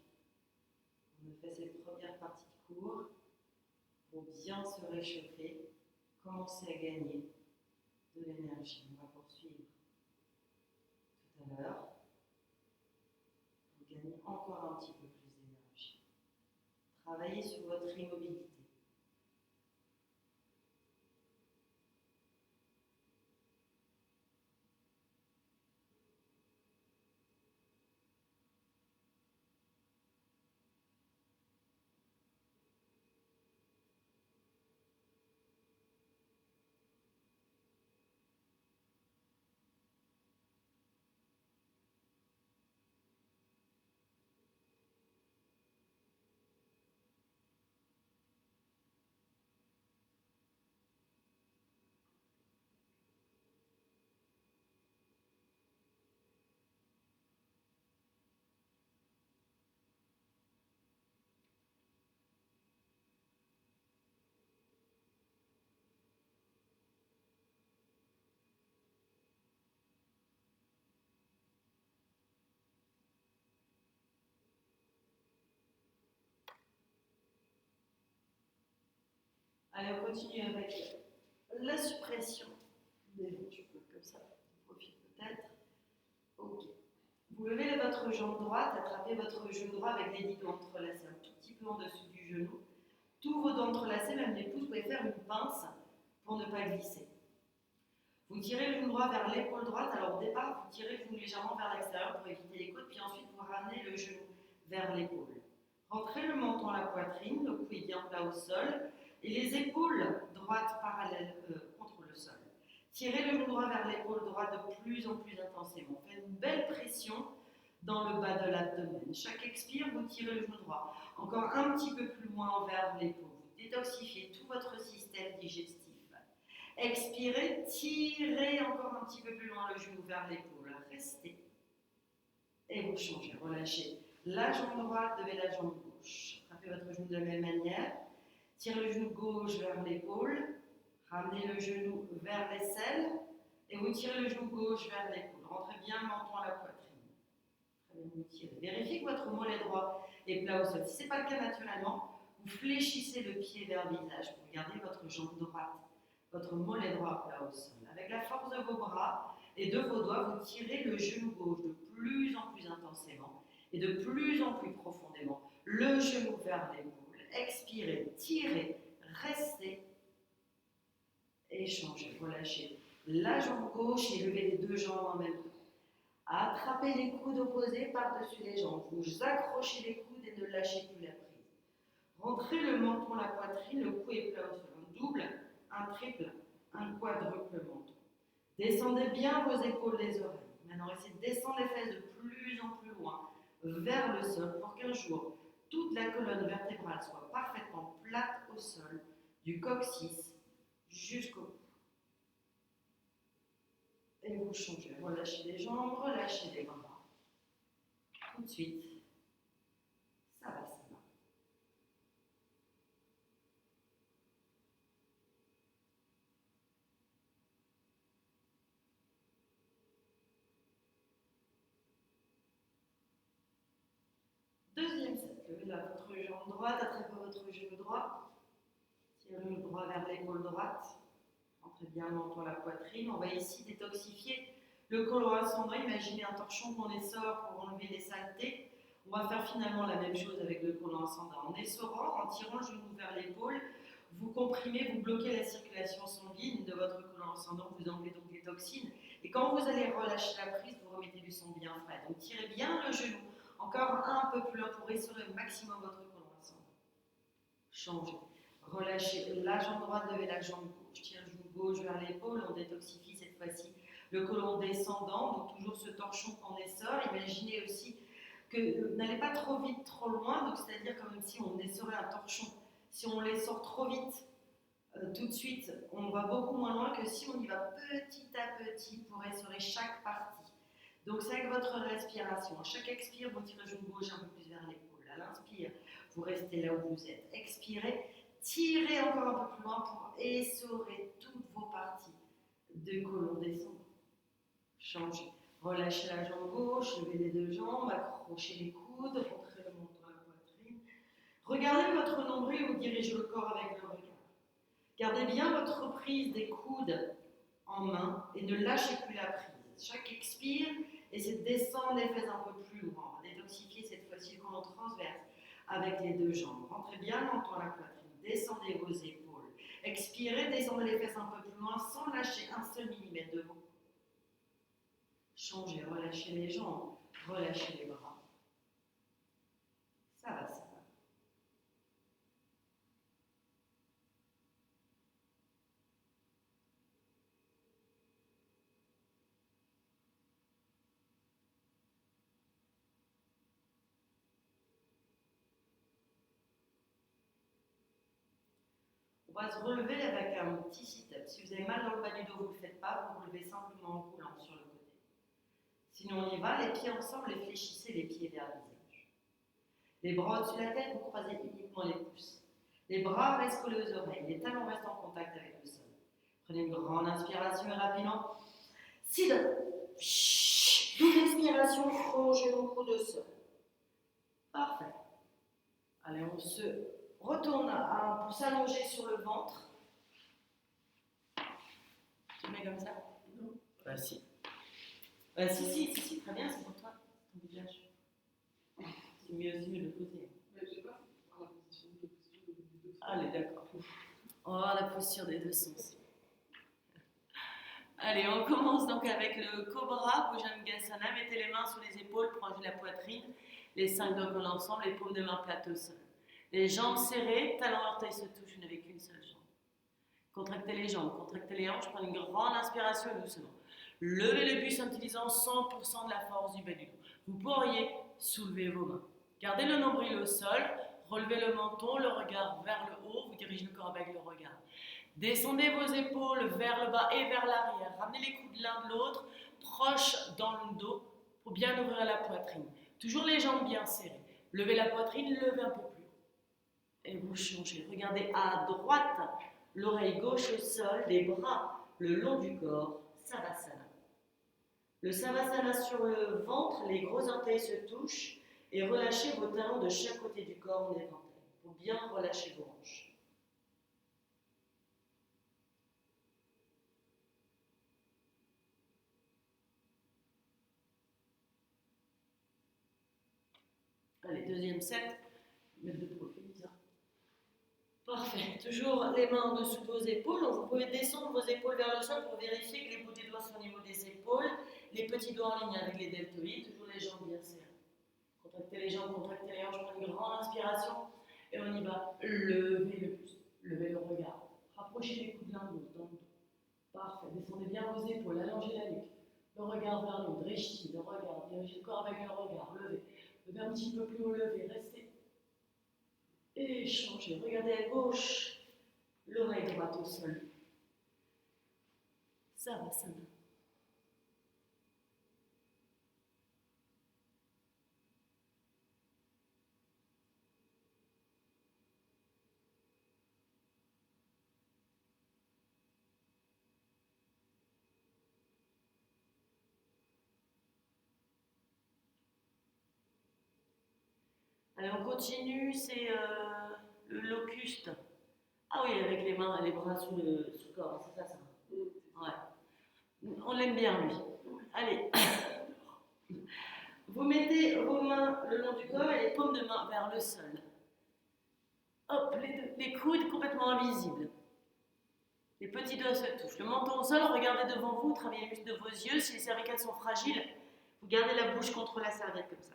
On a fait cette première partie de cours pour bien se réchauffer, commencer à gagner de l'énergie. On va poursuivre tout à l'heure pour gagner encore un travailler sur votre immobilité. Allez, on continue avec la suppression des hanches, comme ça, on profite peut-être. Ok. Vous levez votre jambe droite, attrapez votre genou droit avec les 10 doigts entrelacés un tout petit peu en dessous du genou. Tous vos dents entrelacées, même les pouces, vous pouvez faire une pince pour ne pas glisser. Vous tirez le genou droit vers l'épaule droite. Alors au départ, vous tirez le genou légèrement vers l'extérieur pour éviter les côtes, puis ensuite vous ramenez le genou vers l'épaule. Rentrez le menton à la poitrine, le cou est bien plat au sol, et les épaules droites parallèles contre le sol. Tirez le genou droit vers l'épaule droite de plus en plus intensément. Faites une belle pression dans le bas de l'abdomen. Chaque expire, vous tirez le genou droit. Encore un petit peu plus loin vers l'épaule. Vous détoxifiez tout votre système digestif. Expirez, tirez encore un petit peu plus loin le genou vers l'épaule. Restez. Et vous changez, relâchez la jambe droite, levez la jambe gauche. Frappez votre genou de la même manière. Tirez le genou gauche vers l'épaule. Ramenez le genou vers l'aisselle. Et vous tirez le genou gauche vers l'épaule. Rentrez bien le menton à la poitrine. Très bien, vous tirez. Vérifiez que votre mollet droit est plat au sol. Si ce n'est pas le cas naturellement, vous fléchissez le pied vers le visage pour garder votre jambe droite. Votre mollet droit plat au sol. Avec la force de vos bras et de vos doigts, vous tirez le genou gauche de plus en plus intensément et de plus en plus profondément. Le genou vers l'épaule. Expirez, tirez, restez et changez. Relâchez la jambe gauche et levez les deux jambes en même temps. Attrapez les coudes opposés par-dessus les jambes. Vous accrochez les coudes et ne lâchez plus la prise. Rentrez le menton à la poitrine, le cou est plat au sol. Un double, un triple, un quadruple menton. Descendez bien vos épaules des oreilles. Maintenant, essayez de descendre les fesses de plus en plus loin vers le sol pour qu'un jour, toute la colonne vertébrale soit parfaitement plate au sol, du coccyx jusqu'au cou. Et vous changez. Relâchez les jambes, relâchez les bras. Tout de suite, ça va. Deuxième set, levez là votre jambe droite, attrapez votre genou droit, tirez le genou droit vers l'épaule droite, rentrez bien le menton à la poitrine. On va ici détoxifier le côlon ascendant. Imaginez un torchon qu'on essore pour enlever les saletés. On va faire finalement la même chose avec le côlon ascendant. En essorant, en tirant le genou vers l'épaule, vous comprimez, vous bloquez la circulation sanguine de votre côlon ascendant, vous enlevez donc les toxines. Et quand vous allez relâcher la prise, vous remettez du sang bien frais. Donc tirez bien le genou. Encore un peu plus loin pour essorer au maximum votre côlon ascendant. Changez. Relâchez la jambe droite, levez la jambe gauche. Tirez le genou gauche vers l'épaule. On détoxifie cette fois-ci le côlon descendant. Donc toujours ce torchon qu'on essore. Imaginez aussi que n'allez pas trop vite, trop loin. Donc c'est-à-dire comme si on essorait un torchon. Si on l'essore trop vite, tout de suite, on va beaucoup moins loin que si on y va petit à petit pour essorer chaque partie. Donc c'est avec votre respiration. À chaque expire, vous tirez le genou gauche un peu plus vers l'épaule. À l'inspire, vous restez là où vous êtes. Expirez, tirez encore un peu plus loin pour essorer toutes vos parties de côlon descendant. Changez. Relâchez la jambe gauche, levez les deux jambes, accrochez les coudes, rentrez le menton à la poitrine. Regardez votre nombril ou dirigez le corps avec le regard. Gardez bien votre prise des coudes en main et ne lâchez plus la prise. Chaque expire, essayez de descendre les fesses un peu plus loin. On va détoxifier cette fois-ci le côlon transverse avec les deux jambes. Rentrez bien lentement la poitrine, descendez vos épaules. Expirez, descendez les fesses un peu plus loin sans lâcher un seul millimètre de vos coudes. Changez, relâchez les jambes, relâchez les bras. Ça va, ça va. On va se relever avec un petit sit-up. Si vous avez mal dans le bas du dos, vous ne le faites pas, vous vous relevez simplement en coulant sur le côté. Sinon, on y va, les pieds ensemble, les fléchissez les pieds vers le visage. Les bras au-dessus de la tête, vous croisez uniquement les pouces. Les bras restent collés aux oreilles, les talons restent en contact avec le sol. Prenez une grande inspiration et rapidement. Sit-up. Double expiration, frangez vos coudes au sol. Parfait. Allez, on se retourne pour s'allonger sur le ventre. Tu mets comme ça? Non. Si. Si, très bien, c'est pour toi. Ton visage. C'est mieux aussi de le côté. Mais je sais pas, la position des deux. Allez, d'accord. On va voir la posture des deux sens. Allez, on commence donc avec le Cobra, Bhujangasana. Mettez les mains sous les épaules, proche de la poitrine. Les 5 doigts collent ensemble, les paumes de main plates au sol. Les jambes serrées, talons orteils se touchent, vous n'avez qu'une seule jambe. Contractez les jambes, contractez les hanches, prenez une grande inspiration et doucement. Levez le buste en utilisant 100% de la force du bas du dos. Vous pourriez soulever vos mains. Gardez le nombril au sol, relevez le menton, le regard vers le haut, vous dirigez le corps avec le regard. Descendez vos épaules vers le bas et vers l'arrière. Ramenez les coudes l'un de l'autre, proches dans le dos, pour bien ouvrir la poitrine. Toujours les jambes bien serrées. Levez la poitrine, levez un peu plus. Et vous changez. Regardez à droite, l'oreille gauche au sol, les bras le long du corps. Savasana. Le Savasana sur le ventre, les gros orteils se touchent et relâchez vos talons de chaque côté du corps en éventail pour bien relâcher vos hanches. Allez, deuxième set. Mettre de profil, ça. Parfait. Toujours les mains en dessous de vos épaules. Donc vous pouvez descendre vos épaules vers le sol pour vérifier que les bouts des doigts sont au niveau des épaules. Les petits doigts en ligne avec les deltoïdes. Toujours les jambes bien serrées. Contractez les jambes, contractez les hanches. Prenez une grande inspiration. Et on y va. Levez le buste. Levez le regard. Rapprochez les coudes l'un de l'autre dans le dos. Parfait. Descendez bien vos épaules. Allongez la nuque. Le regard vers l'autre. Réchis le regard. Dirigez le corps avec le regard. Levez. Levez un petit peu plus haut. Levez. Restez. Et changez. Regardez à gauche, l'oreille droite au sol. Savasana. Allez, on continue, c'est le locuste. Ah oui, avec les mains et les bras sous le corps, c'est ça. Ouais. On l'aime bien, lui. Allez. Vous mettez vos mains le long du corps et les paumes de main vers le sol. Hop, les coudes complètement invisibles. Les petits doigts se touchent. Le menton au sol, regardez devant vous, travaillez les muscles de vos yeux. Si les cervicales sont fragiles, vous gardez la bouche contre la serviette comme ça.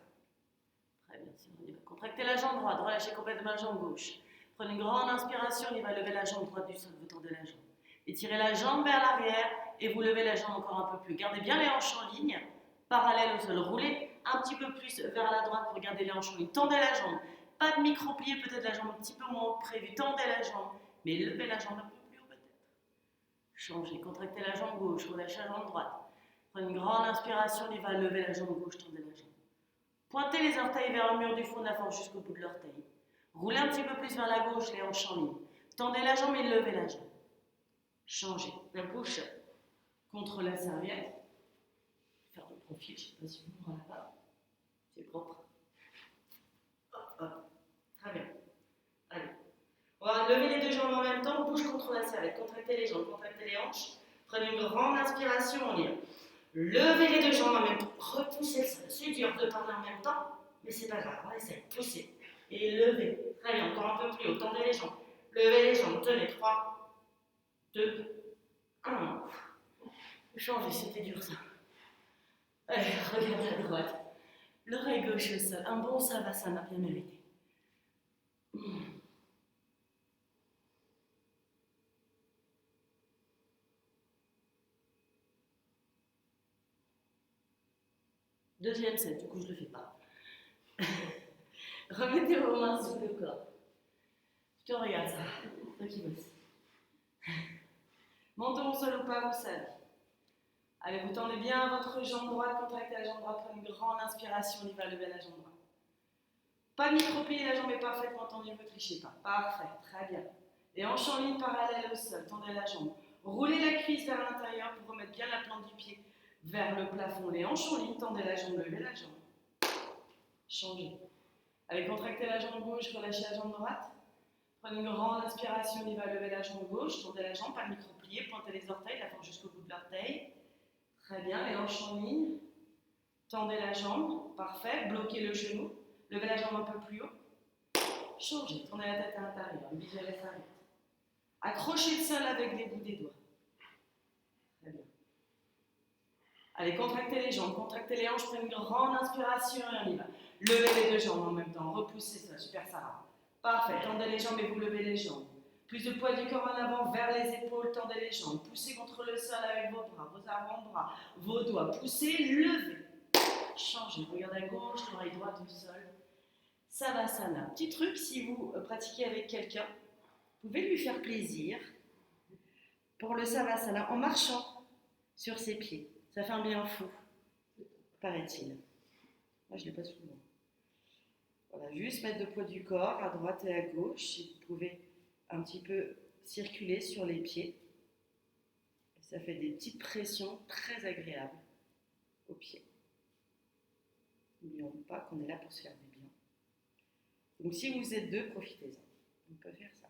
Très bien, si on y va. Contractez la jambe droite, relâchez complètement la jambe gauche. Prenez une grande inspiration, il va lever la jambe droite du sol, vous tendez la jambe. Étirez la jambe vers l'arrière et vous levez la jambe encore un peu plus. Gardez bien les hanches en ligne, parallèles au sol. Roulez un petit peu plus vers la droite pour garder les hanches en ligne. Tendez la jambe. Pas de micro-plie, peut-être la jambe un petit peu moins prévue. Tendez la jambe, mais levez la jambe un peu plus haut peut-être. Changez, contractez la jambe gauche, relâchez la jambe droite. Prenez une grande inspiration, il va lever la jambe gauche, tendez la jambe. Pointez les orteils vers le mur du fond de la force jusqu'au bout de l'orteil. Roulez un petit peu plus vers la gauche, les hanches en ligne. Tendez la jambe et levez la jambe. Changez. La bouche contre la serviette. Faire le profil, je ne sais pas si vous voyez là-bas. C'est propre. Hop, hop. Très bien. Allez. On va lever les deux jambes en même temps, bouche contre la serviette. Contractez les jambes, contractez les hanches. Prenez une grande inspiration, on y va. Levez les deux jambes en même temps. Repoussez le sol. C'est dur de parler en même temps, mais c'est pas grave. On essaie. Poussez. Et levez. Très bien, encore un peu plus haut. Tendez les jambes. Levez les jambes. Tenez. 3, 2, 1. Changez, c'était dur ça. Allez, regardez à droite. L'oreille gauche au sol. Un bon savasana bien mérité. Deuxième set, du coup je ne le fais pas. Remettez vos mains sous le corps. Je te regarde ça. Toi qui bosses. Menton au sol ou pas, vous savez. Allez, vous tendez bien votre jambe droite, contractez la jambe droite, prenez une grande inspiration, on y va, lever la jambe droite. Pas micro-plier, la jambe est parfaitement tendue, ne vous trichez pas. Parfait, très bien. Les hanches en ligne parallèles au sol, tendez la jambe. Roulez la cuisse vers l'intérieur pour remettre bien la plante du pied vers le plafond. Les hanches en ligne, tendez la jambe, levez la jambe. Changez. Allez, contractez la jambe gauche, relâchez la jambe droite. Prenez une grande inspiration, on y va, lever la jambe gauche, tendez la jambe, pas le micro-plier, pointez les orteils, la force jusqu'au bout de l'orteil. Très bien, les hanches en ligne. Tendez la jambe, parfait, bloquez le genou, levez la jambe un peu plus haut. Changez, tournez la tête à l'intérieur, le visuel s'arrête. Accrochez le sol avec les bouts des doigts. Très bien. Allez, contractez les jambes, contractez les hanches, prenez une grande inspiration et on y va. Levez les deux jambes en même temps, repoussez ça, super Sarah. Parfait, tendez les jambes et vous levez les jambes. Plus de poids du corps en avant vers les épaules, tendez les jambes. Poussez contre le sol avec vos bras, vos avant-bras, vos doigts. Poussez, levez. Changez, regardez à gauche, l'oreille droite au sol. Savasana. Petit truc, si vous pratiquez avec quelqu'un, vous pouvez lui faire plaisir pour le Savasana en marchant sur ses pieds. Ça fait un bien fou, paraît-il. Moi, je ne l'ai pas souvent. Voilà, juste mettre le poids du corps à droite et à gauche. Et vous pouvez un petit peu circuler sur les pieds. Ça fait des petites pressions très agréables aux pieds. N'oublions pas qu'on est là pour se faire du bien. Donc si vous êtes deux, profitez-en. On peut faire ça.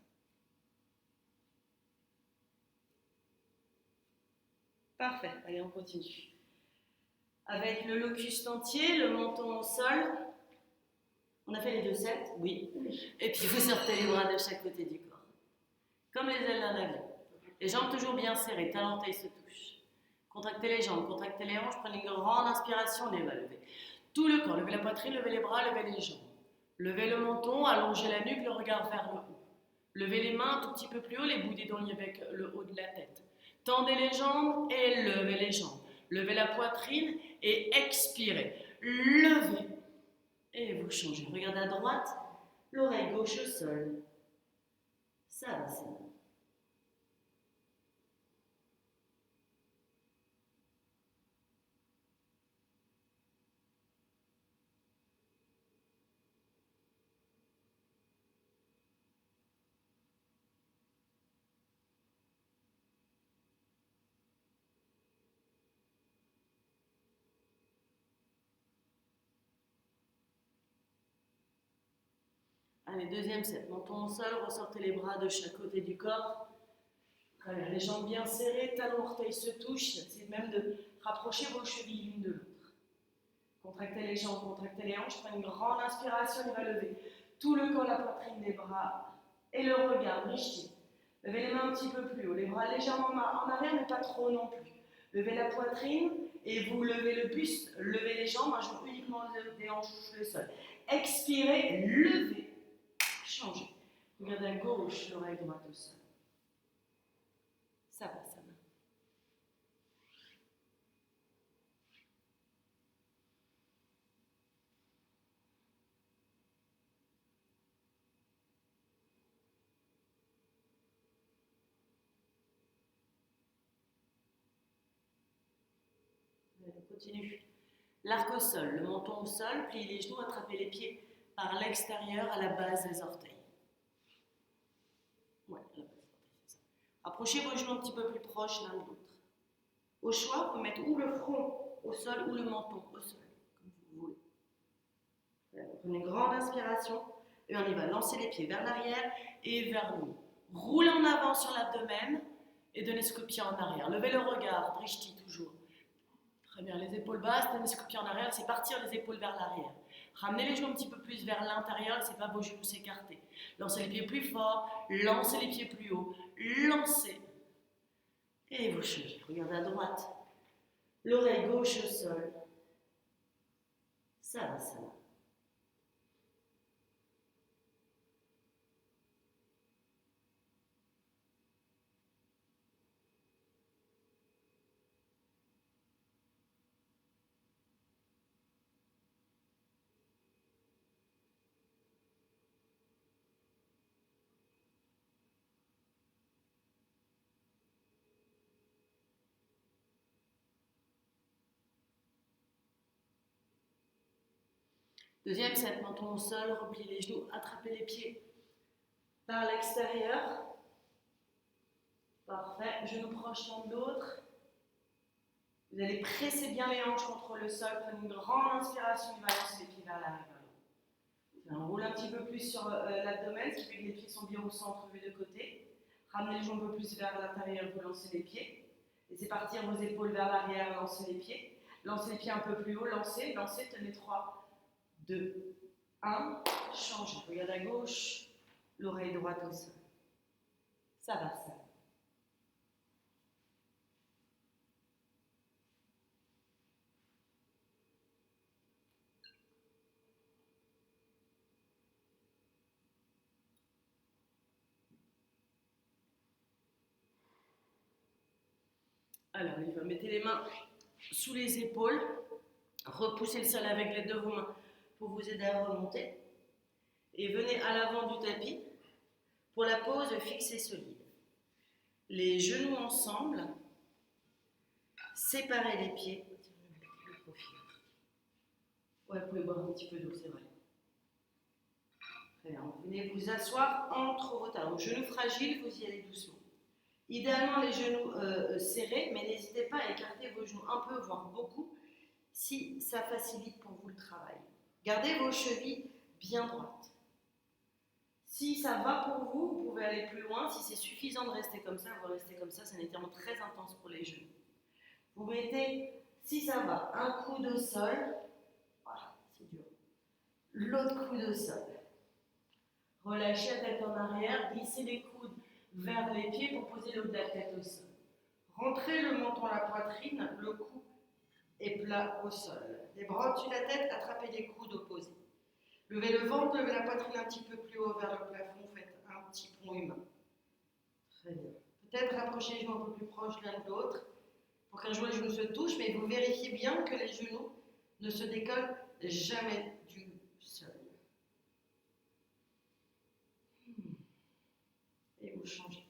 Parfait, allez on continue. Avec le locus entier, le menton au sol. On a fait les 2 sets, oui. Et puis vous sortez les bras de chaque côté du corps. Comme les ailes d'un avion. Les jambes toujours bien serrées, talons d'orteil se touchent. Contractez les jambes, contractez les hanches, prenez une grande inspiration, on les va lever. Tout le corps, levez la poitrine, levez les bras, levez les jambes. Levez le menton, allongez la nuque, le regard vers le haut. Levez les mains un tout petit peu plus haut, les bouts des dents liés avec le haut de la tête. Tendez les jambes et levez les jambes. Levez la poitrine et expirez. Levez. Et vous changez. Regardez à droite, l'oreille gauche au sol. Savasana. Allez, deuxième set. Menton au sol, ressortez les bras de chaque côté du corps. Très bien, les jambes bien serrées, talons orteils se touchent. Essayez même de rapprocher vos chevilles l'une de l'autre. Contractez les jambes, contractez les hanches. Prenez une grande inspiration, il va lever tout le corps, la poitrine, les bras et le regard. Drishti. Levez les mains un petit peu plus haut, les bras légèrement en arrière, mais pas trop non plus. Levez la poitrine et vous levez le buste. Levez les jambes, un jour uniquement des hanches le sol. Expirez, levez. Changez. Regardez à gauche, l'oreille droite au sol. Savasana. On continue. L'arc au sol, le menton au sol, pliez les genoux, attrapez les pieds par l'extérieur à la base des orteils. Ouais, à la base des orteils, c'est ça. Rapprochez vos genoux un petit peu plus proches l'un de l'autre. Au choix, vous pouvez mettre ou le front au sol ou le menton au sol, comme vous voulez. Voilà, prenez une grande inspiration et on y va. Lancez les pieds vers l'arrière et vers le haut. Roulez en avant sur l'abdomen et donnez ce coup de pied en arrière. Levez le regard, drishti toujours. Très bien, les épaules basses, donnez ce coup de pied en arrière, c'est partir les épaules vers l'arrière. Ramenez les genoux un petit peu plus vers l'intérieur, laissez pas vos genoux s'écarter. Lancez les pieds plus fort, lancez les pieds plus haut, lancez. Et vous changez. Regardez à droite. L'oreille gauche au sol. Ça va, ça va. Deuxième set, menton au sol, repliez les genoux, attrapez les pieds par l'extérieur. Parfait, genoux proches l'un de l'autre. Vous allez presser bien les hanches contre le sol, prenez une grande inspiration et balancez les pieds vers l'arrière. On roule un petit peu plus sur l'abdomen, ce qui fait que les pieds sont bien au centre vus de côté. Ramenez les jambes un peu plus vers l'intérieur, vous lancez les pieds. Laissez partir vos épaules vers l'arrière, lancez les pieds. Lancez les pieds un peu plus haut, lancez, lancez, tenez 3, 2, 1, changez. Regardez à gauche, l'oreille droite au sol. Ça va, ça va. Alors, mettez les mains sous les épaules, repoussez le sol avec les deux de vos mains pour vous aider à remonter. Et venez à l'avant du tapis pour la pose fixe et solide. Les genoux ensemble, séparez les pieds. Ouais, vous pouvez boire un petit peu d'eau, c'est vrai. Très bien, venez vous asseoir entre vos talons. Genoux fragiles, vous y allez doucement. Idéalement les genoux serrés, mais n'hésitez pas à écarter vos genoux un peu, voire beaucoup, si ça facilite pour vous le travail. Gardez vos chevilles bien droites. Si ça va pour vous, vous pouvez aller plus loin. Si c'est suffisant de rester comme ça, vous restez comme ça. C'est un étirement très intense pour les genoux. Vous mettez, si ça va, un coude au sol. Voilà, c'est dur. L'autre coude au sol. Relâchez la tête en arrière, glissez les coudes vers les pieds pour poser le haut de la tête au sol. Rentrez le menton à la poitrine, le cou est plat au sol. Les bras au-dessus de la tête, attrapez les coudes opposés. Levez le ventre, levez la poitrine un petit peu plus haut vers le plafond, faites un petit pont humain. Très bien. Peut-être rapprochez les genoux un peu plus proches l'un de l'autre pour qu'un jour les genoux se touchent, mais vous vérifiez bien que les genoux ne se décollent jamais du sol. Et vous changez.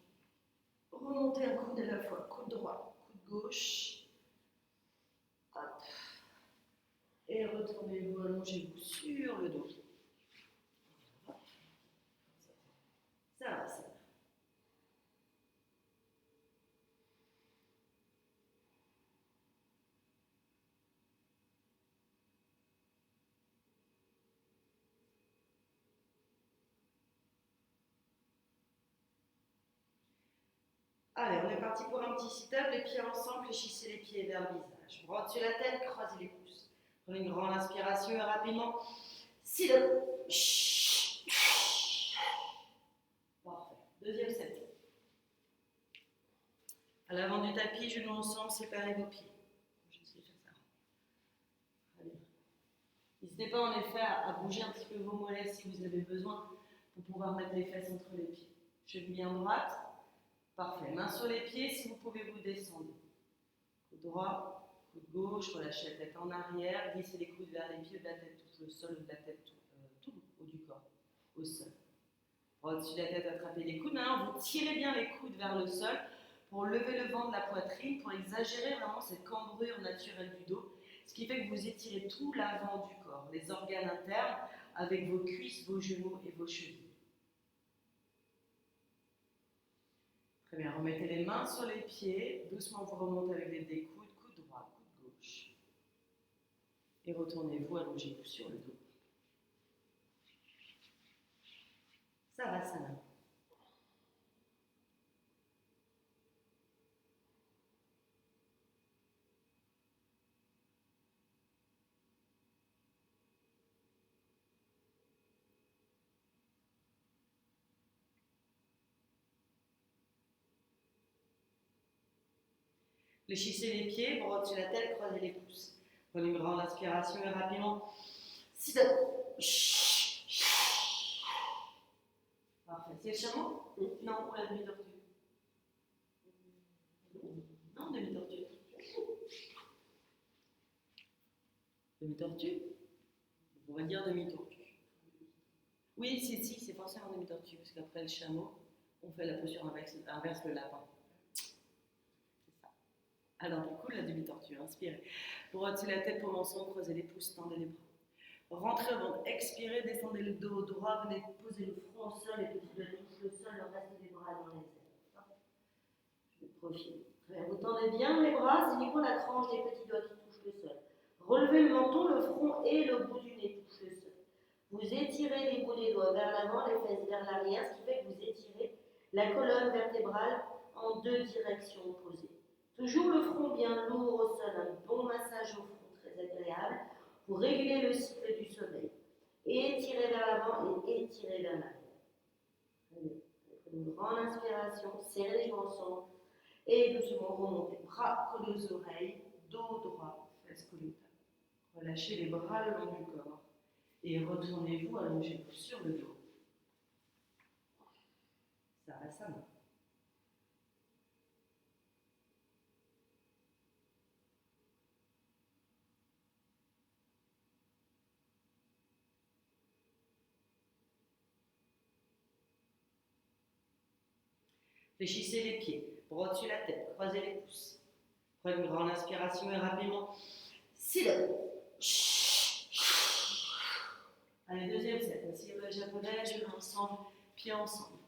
Remontez un coude à la fois, coude droit, coude gauche. Hop. Et retournez-vous, allongez-vous sur le dos. Ça va, ça va. Allez, on est parti pour un petit sit-up, les pieds ensemble, fléchissez les pieds vers le visage. Bras dessus la tête, croisez les pouces. Prenez une grande inspiration et rapidement, sit-up. Parfait. Deuxième set. À l'avant du tapis, genoux ensemble, séparez vos pieds. Je sais faire ça. Très bien. N'hésitez pas en effet à bouger un petit peu vos mollets si vous avez besoin pour pouvoir mettre les fesses entre les pieds. Cheville bien droite. Parfait. Main sur les pieds, si vous pouvez vous descendre. Coude droit, coude gauche, relâchez la tête en arrière, glissez les coudes vers les pieds, de la tête touche le sol, de la tête tout haut du corps, au sol. Au-dessus de la tête, attrapez les coudes. Maintenant, vous tirez bien les coudes vers le sol pour lever le vent de la poitrine, pour exagérer vraiment cette cambrure naturelle du dos, ce qui fait que vous étirez tout l'avant du corps, les organes internes, avec vos cuisses, vos genoux et vos chevilles. Très bien, remettez les mains sur les pieds, doucement vous remontez avec les des coudes, coude droit, coude gauche. Et retournez-vous, allongez-vous sur le dos. Savasana. Fléchissez les pieds, bras au-dessus de la tête, croisez les pouces. Prenez une grande inspiration et rapidement. Sit up. Parfait. C'est le chameau? Non, ou la demi-tortue? Non, demi-tortue. Demi-tortue? On va dire demi-tortue. Oui, si, c'est forcément demi-tortue, parce qu'après le chameau, on fait la posture inverse le lapin. C'est ça. Alors, du coup, la demi-tortue, inspirez. Bras au-dessus de la tête, poumon sombre, croisez les pouces, tendez les bras. Rentrez au ventre, expirez, descendez le dos droit, venez poser le front au sol, les petits doigts touchent le sol, le reste des bras dans les airs. Je vais profiler. Vous tendez bien les bras, c'est uniquement la tranche des petits doigts qui touchent le sol. Relevez le menton, le front et le bout du nez touchent le sol. Vous étirez les bouts des doigts vers l'avant, les fesses vers l'arrière, ce qui fait que vous étirez la colonne vertébrale en deux directions opposées. Toujours le front bien lourd au sol, un bon massage au front très agréable pour réguler le cycle du sommeil. Étirez vers l'avant et étirez vers l'arrière. Prenez une grande inspiration, serrez les joues ensemble et doucement remontez. Bras collés aux oreilles, dos droit, fesses collées au talon. Relâchez les bras le long du corps et retournez-vous, allongez-vous sur le dos. Savasana. Fléchissez les pieds, bras au-dessus de la tête, croisez les pouces. Prenez une grande inspiration et rapidement. Sit up. Allez, deuxième set. Ainsi, le japonais, genoux ensemble, pieds ensemble.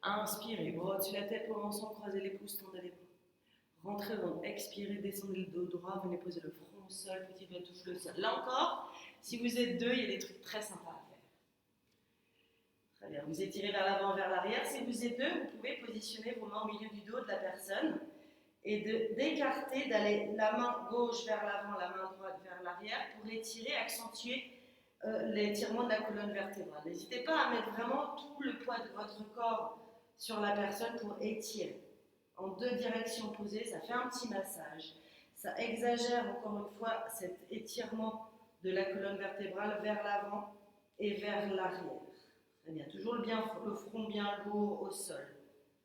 Inspirez, bras au-dessus de la tête, poumon ensemble, croisez les pouces, tendez les bras. Rentrez au ventre, expirez, descendez le dos droit, venez poser le front au sol, petit doigt touche le sol. Là encore, si vous êtes deux, il y a des trucs très sympas à faire. Très bien, vous étirez vers l'avant, vers l'arrière. Si vous êtes deux, vous pouvez positionner vos mains au milieu du dos de la personne et d'écarter, d'aller la main gauche vers l'avant, la main droite vers l'arrière pour étirer, accentuer l'étirement de la colonne vertébrale. N'hésitez pas à mettre vraiment tout le poids de votre corps sur la personne pour étirer. En deux directions opposées, ça fait un petit massage. Ça exagère encore une fois cet étirement de la colonne vertébrale vers l'avant et vers l'arrière. Très bien, toujours le front bien lourd au sol.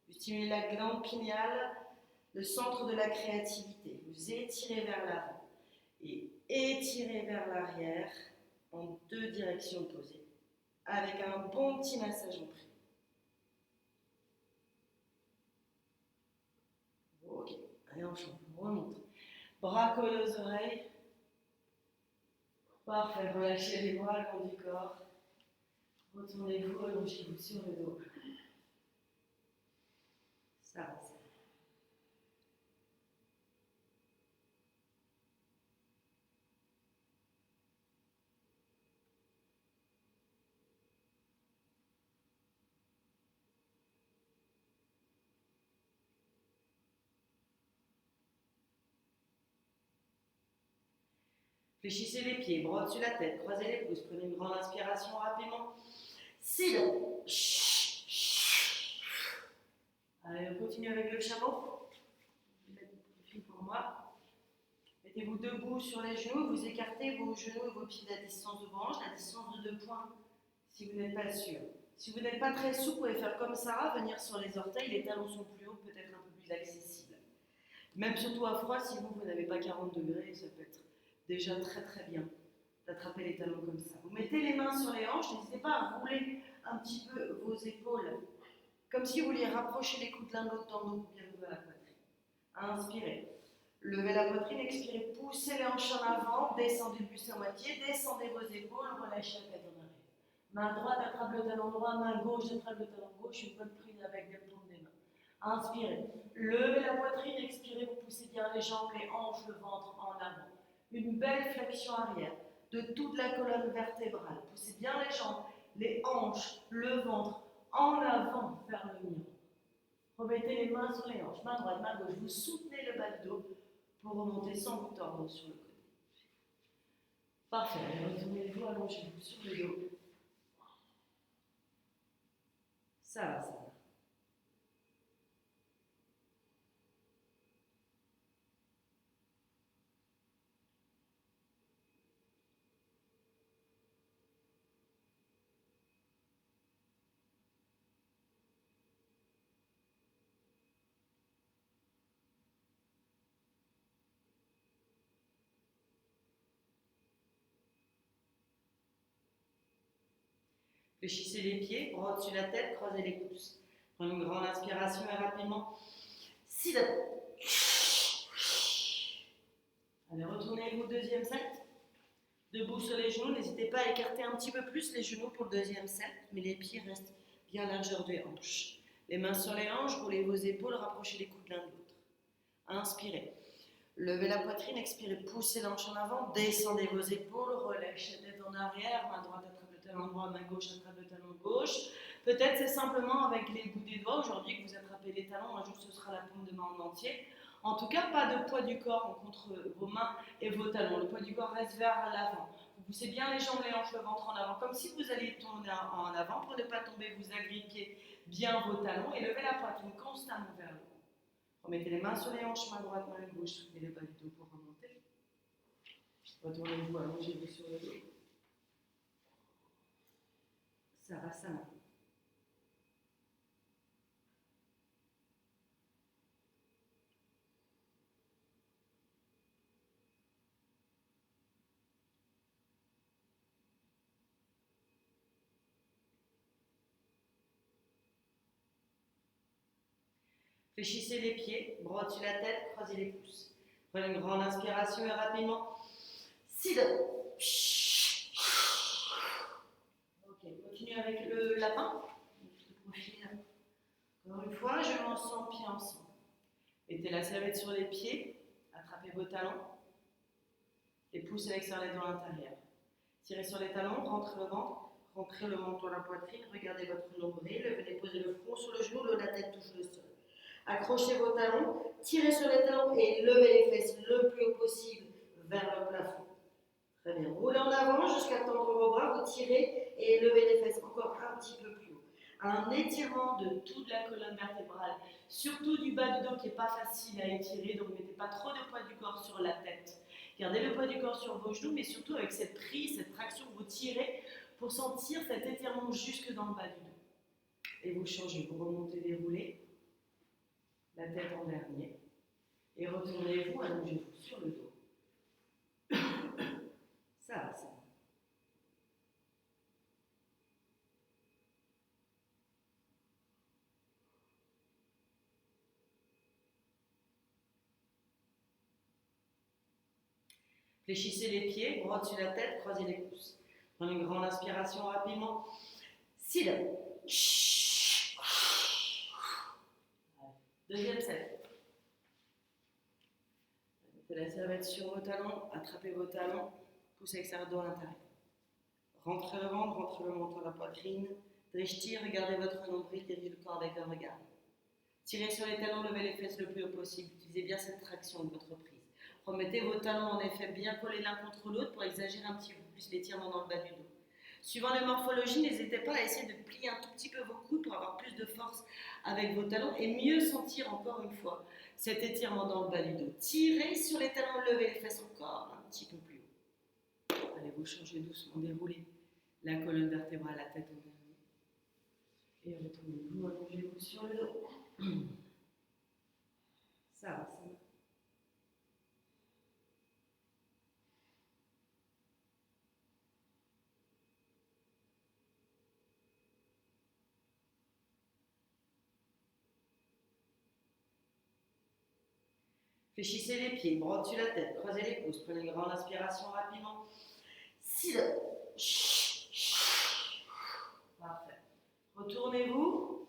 Vous stimulez la glande pinéale, le centre de la créativité. Vous étirez vers l'avant et étirez vers l'arrière en deux directions opposées, avec un bon petit massage en prix. Ok, allez on change, on remonte. Bras collés aux oreilles. Parfait, relâchez les bras le long du corps. Retournez-vous, allongez-vous sur le dos. Ça va. Fléchissez les pieds, bras au-dessus de la tête, croisez les pouces, prenez une grande inspiration rapidement. Sit up. Allez, on continue avec le chameau. Pour moi. Mettez-vous debout sur les genoux, vous écartez vos genoux et vos pieds de la distance de vos hanches, la distance de 2 points, si vous n'êtes pas sûr. Si vous n'êtes pas très souple, vous pouvez faire comme Sarah, venir sur les orteils, les talons sont plus hauts, peut-être un peu plus accessibles. Même surtout à froid, si vous n'avez pas 40 degrés, ça peut être déjà très très bien d'attraper les talons comme ça. Vous mettez les mains sur les hanches, n'hésitez pas à rouler un petit peu vos épaules, comme si vous vouliez rapprocher les coudes l'un de l'autre dans le dos pour bien ouvrir la poitrine. Inspirez. Levez la poitrine, expirez, poussez les hanches en avant, descendez le buste à moitié, descendez vos épaules, relâchez la tête en arrière. Main droite attrape le talon droit, main gauche attrape le talon gauche, une bonne prise avec des paumes des mains. Inspirez, levez la poitrine, expirez, vous poussez bien les jambes, les hanches, le ventre en avant. Une belle flexion arrière de toute la colonne vertébrale. Poussez bien les jambes, les hanches, le ventre en avant vers le mur. Remettez les mains sur les hanches, main droite, main gauche. Vous soutenez le bas du dos pour remonter sans vous tordre sur le côté. Parfait. Retournez-vous, allongez-vous sur le dos. Ça va, ça va. Fléchissez les pieds, bras au-dessus de la tête, croisez les pouces. Prenez une grande inspiration et rapidement. Sit up. Allez, retournez-vous, deuxième set. Debout sur les genoux, n'hésitez pas à écarter un petit peu plus les genoux pour le deuxième set, mais les pieds restent bien largeur des hanches. Les mains sur les hanches, roulez vos épaules, rapprochez les coudes l'un de l'autre. Inspirez. Levez la poitrine, expirez, poussez l'hanche en avant, descendez vos épaules, relâchez la tête en arrière, main droite attrape le talon droit, main gauche attrape le talon gauche. Peut-être c'est simplement avec les bouts des doigts aujourd'hui que vous attrapez les talons, un jour ce sera la paume de main en entier. En tout cas, pas de poids du corps contre vos mains et vos talons. Le poids du corps reste vers l'avant. Vous poussez bien les jambes, les hanches, le ventre en avant, comme si vous alliez tourner en avant. Pour ne pas tomber, vous agrippiez bien vos talons et levez la poitrine constamment vers le haut. Remettez les mains sur les hanches, main droite, main gauche, soutenez le bas du dos pour remonter. Retournez-vous, allongez-vous sur le dos. Savasana. Fléchissez les pieds, bras au-dessus de la tête, croisez les pouces. Prenez une grande inspiration et rapidement. Sit up. Ok, continuez avec le lapin. Encore une fois, je ensemble, pieds ensemble. Mettez la serviette sur les pieds, attrapez vos talons et poussez avec sur les doigts à l'intérieur. Tirez sur les talons, rentrez le ventre, rentrez le menton à la poitrine, regardez votre nombril, venez poser le front sur le genou, la tête touche le sol. Accrochez vos talons, tirez sur les talons et levez les fesses le plus haut possible vers le plafond. Très bien. Roulez en avant jusqu'à tendre vos bras, vous tirez et levez les fesses encore un petit peu plus haut. Un étirement de toute la colonne vertébrale, surtout du bas du dos qui n'est pas facile à étirer, donc ne mettez pas trop de poids du corps sur la tête. Gardez le poids du corps sur vos genoux, mais surtout avec cette prise, cette traction, vous tirez pour sentir cet étirement jusque dans le bas du dos. Et vous changez, vous remontez, déroulez. La tête en dernier, et retournez-vous, allongez-vous sur le dos. Ça va, ça va. Fléchissez les pieds, bras au-dessus de la tête, croisez les pouces. Prenez une grande inspiration rapidement. Sit up. Deuxième set. Mettez la serviette sur vos talons, attrapez vos talons, poussez avec sa dos à l'intérieur. Rentrez le ventre, rentrez le menton à la poitrine. Drishti, regardez votre nombril, dirigez le corps avec un regard. Tirez sur les talons, levez les fesses le plus haut possible. Utilisez bien cette traction de votre prise. Remettez vos talons en effet bien collés l'un contre l'autre pour exagérer un petit peu plus l'étirement dans le bas du dos. Suivant la morphologie, n'hésitez pas à essayer de plier un tout petit peu vos coudes pour avoir plus de force avec vos talons et mieux sentir encore une fois cet étirement dans le bas du dos. Tirez sur les talons, levez les fesses encore un petit peu plus haut. Allez, vous changez doucement, déroulez la colonne vertébrale, la tête en dernier. Et retournez-vous, allongez-vous sur le dos. Ça va, ça va. Fléchissez les pieds, bras au-dessus de la tête, croisez les pouces, prenez une grande inspiration rapidement. Sit up. Parfait. Retournez-vous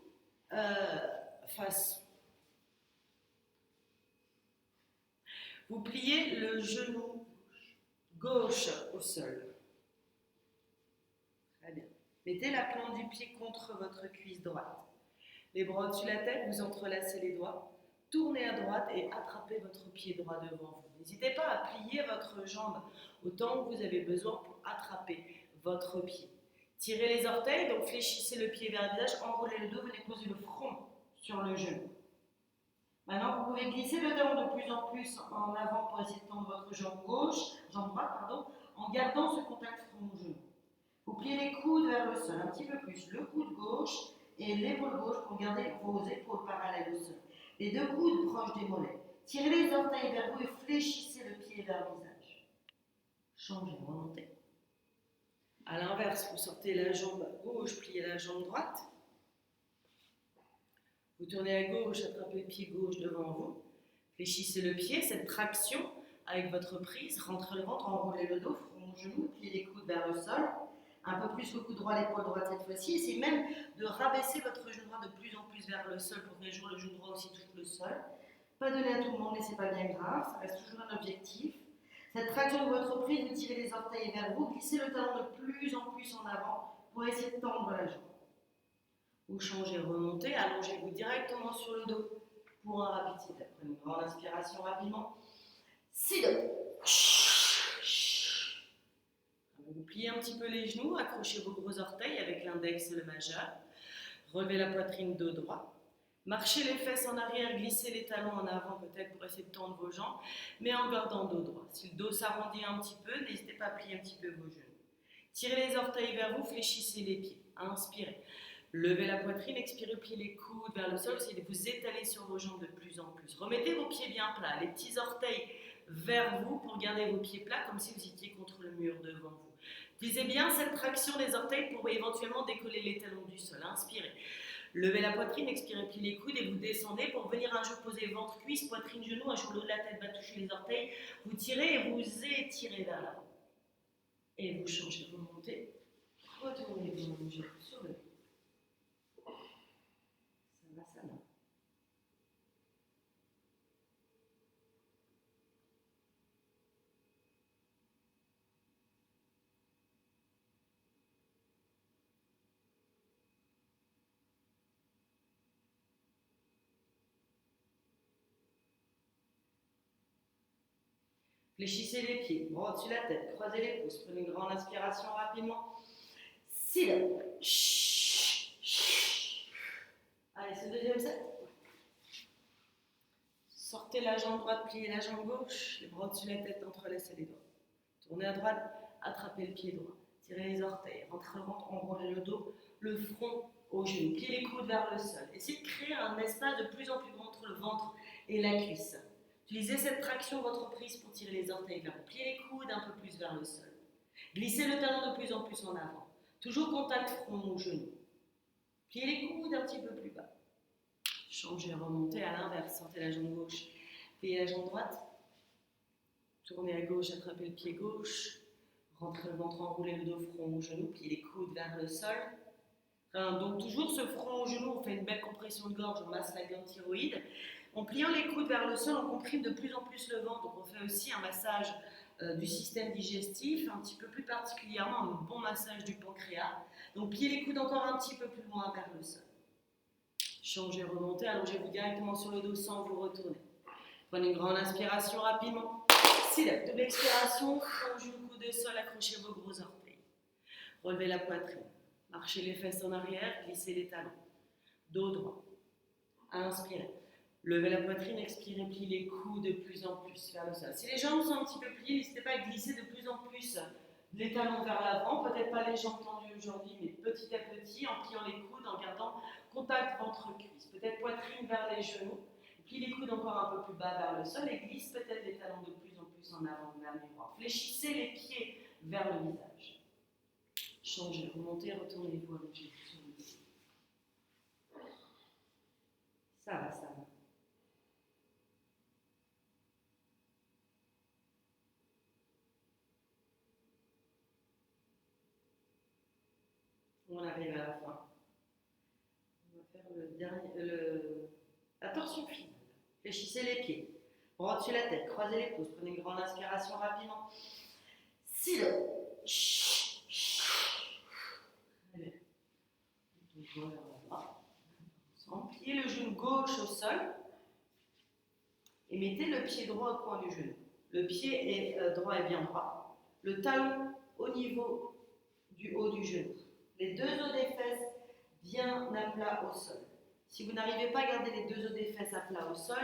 face. Vous pliez le genou gauche au sol. Très bien. Mettez la plante du pied contre votre cuisse droite. Les bras au-dessus de la tête, vous entrelacez les doigts. Tournez à droite et attrapez votre pied droit devant vous. N'hésitez pas à plier votre jambe autant que vous avez besoin pour attraper votre pied. Tirez les orteils, donc fléchissez le pied vers le visage, enroulez le dos, venez poser le front sur le genou. Maintenant, vous pouvez glisser le talon de plus en plus en avant pour essayer de tendre votre jambe droite, en gardant ce contact front-genou. Vous pliez les coudes vers le sol, un petit peu plus, le coude gauche et l'épaule gauche pour garder vos épaules parallèles au sol. Les deux coudes proches des mollets. Tirez les orteils vers vous et fléchissez le pied vers le visage. Changez, remontez. À l'inverse, vous sortez la jambe gauche, pliez la jambe droite. Vous tournez à gauche, attrapez le pied gauche devant vous. Fléchissez le pied, cette traction avec votre prise, rentrez le ventre, enroulez le dos, front, genou, pliez les coudes vers le sol. Un peu plus le cou droit, l'épaule droite cette fois-ci. Essayez même de rabaisser votre genou droit de plus en plus vers le sol pour que le genou droit aussi touche le sol. Pas donné à tout le monde, mais c'est pas bien grave, ça reste toujours un objectif. Cette traction de votre prise, vous tirez les orteils vers vous, glissez le talon de plus en plus en avant pour essayer de tendre la jambe. Vous changez, remontez, allongez-vous directement sur le dos pour un rapide sit-up. Prenez une grande inspiration rapidement. Sit-up. Vous pliez un petit peu les genoux, accrochez vos gros orteils avec l'index et le majeur. Relevez la poitrine, dos droit. Marchez les fesses en arrière, glissez les talons en avant peut-être pour essayer de tendre vos jambes, mais en gardant dos droit. Si le dos s'arrondit un petit peu, n'hésitez pas à plier un petit peu vos genoux. Tirez les orteils vers vous, fléchissez les pieds. Inspirez. Levez la poitrine, expirez, pliez les coudes vers le sol, essayez de vous étaler sur vos jambes de plus en plus. Remettez vos pieds bien plats, les petits orteils vers vous pour garder vos pieds plats comme si vous étiez contre le mur devant vous. Utilisez bien cette traction des orteils pour éventuellement décoller les talons du sol. Inspirez. Levez la poitrine, expirez, pliez les coudes et vous descendez pour venir un jour poser ventre, cuisse, poitrine, genou, un jour le haut de la tête va toucher les orteils. Vous tirez et vous étirez vers l'avant. Et vous changez, vous montez, retournez, vous allongez sur le dos. Savasana. Fléchissez les pieds, bras au-dessus de la tête, croisez les pouces, prenez une grande inspiration rapidement. Sit up. Allez, c'est le deuxième set. Sortez la jambe droite, pliez la jambe gauche, les bras au-dessus de la tête, entrelacez les doigts. Tournez à droite, attrapez le pied droit, tirez les orteils, rentrez le ventre, enroulez le dos, le front au genou, pliez les coudes vers le sol. Essayez de créer un espace de plus en plus grand entre le ventre et la cuisse. Utilisez cette traction, votre prise, pour tirer les orteils vers vous. Pliez les coudes un peu plus vers le sol. Glissez le talon de plus en plus en avant. Toujours contact front au genou. Pliez les coudes un petit peu plus bas. Changez, remontez à l'inverse. Sortez la jambe gauche, pliez la jambe droite. Tournez à gauche, attrapez le pied gauche. Rentrez le ventre, enroulez le dos, front au genou. Pliez les coudes vers le sol. Donc toujours ce front au genou, on fait une belle compression de gorge, on masse la glande thyroïde. En pliant les coudes vers le sol, on comprime de plus en plus le ventre. Donc on fait aussi un massage du système digestif, un petit peu plus particulièrement un bon massage du pancréas. Donc pliez les coudes encore un petit peu plus loin vers le sol. Changez, remontez, allongez-vous directement sur le dos sans vous retourner. Prenez une grande inspiration rapidement. Sit-up, double expiration, front, genou, coude au sol, accrochez vos gros orteils. Relevez la poitrine. Marchez les fesses en arrière, glissez les talons. Dos droit. Inspirez. Levez la poitrine, expirez, pliez les coudes de plus en plus vers le sol. Si les jambes sont un petit peu pliées, n'hésitez pas à glisser de plus en plus les talons vers l'avant. Peut-être pas les jambes tendues aujourd'hui, mais petit à petit, en pliant les coudes, en gardant contact ventre-cuisse. Peut-être poitrine vers les genoux. Pliez les coudes encore un peu plus bas vers le sol et glisse peut-être les talons de plus en plus en avant vers le miroir. Fléchissez les pieds vers le visage. Changez, remontez, retournez-vous, allongez-vous sur le dos. Ça va, ça va. On arrive à la fin. On va faire le dernier, la torsion finale. Fléchissez les pieds, bras au-dessus de la tête, croisez les pouces, prenez une grande inspiration rapidement. Sit-up. Allez. Voilà. Pliez le genou gauche au sol et mettez le pied droit au coin du genou. Le pied droit est bien droit. Le talon au niveau du haut du genou. Les deux os des fesses bien à plat au sol. Si vous n'arrivez pas à garder les deux os des fesses à plat au sol,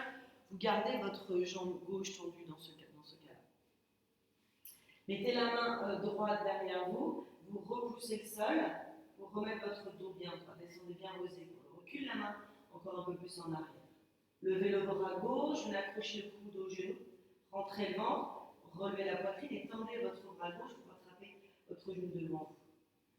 vous gardez votre jambe gauche tendue dans ce cas-là. Mettez la main droite derrière vous, vous repoussez le sol pour remettre votre dos bien droit. Descendez bien vos épaules. Recule la main encore un peu plus en arrière. Levez le bras gauche, vous accrochez le coude au genou, rentrez le ventre, relevez la poitrine et tendez votre bras gauche pour attraper votre genou devant vous.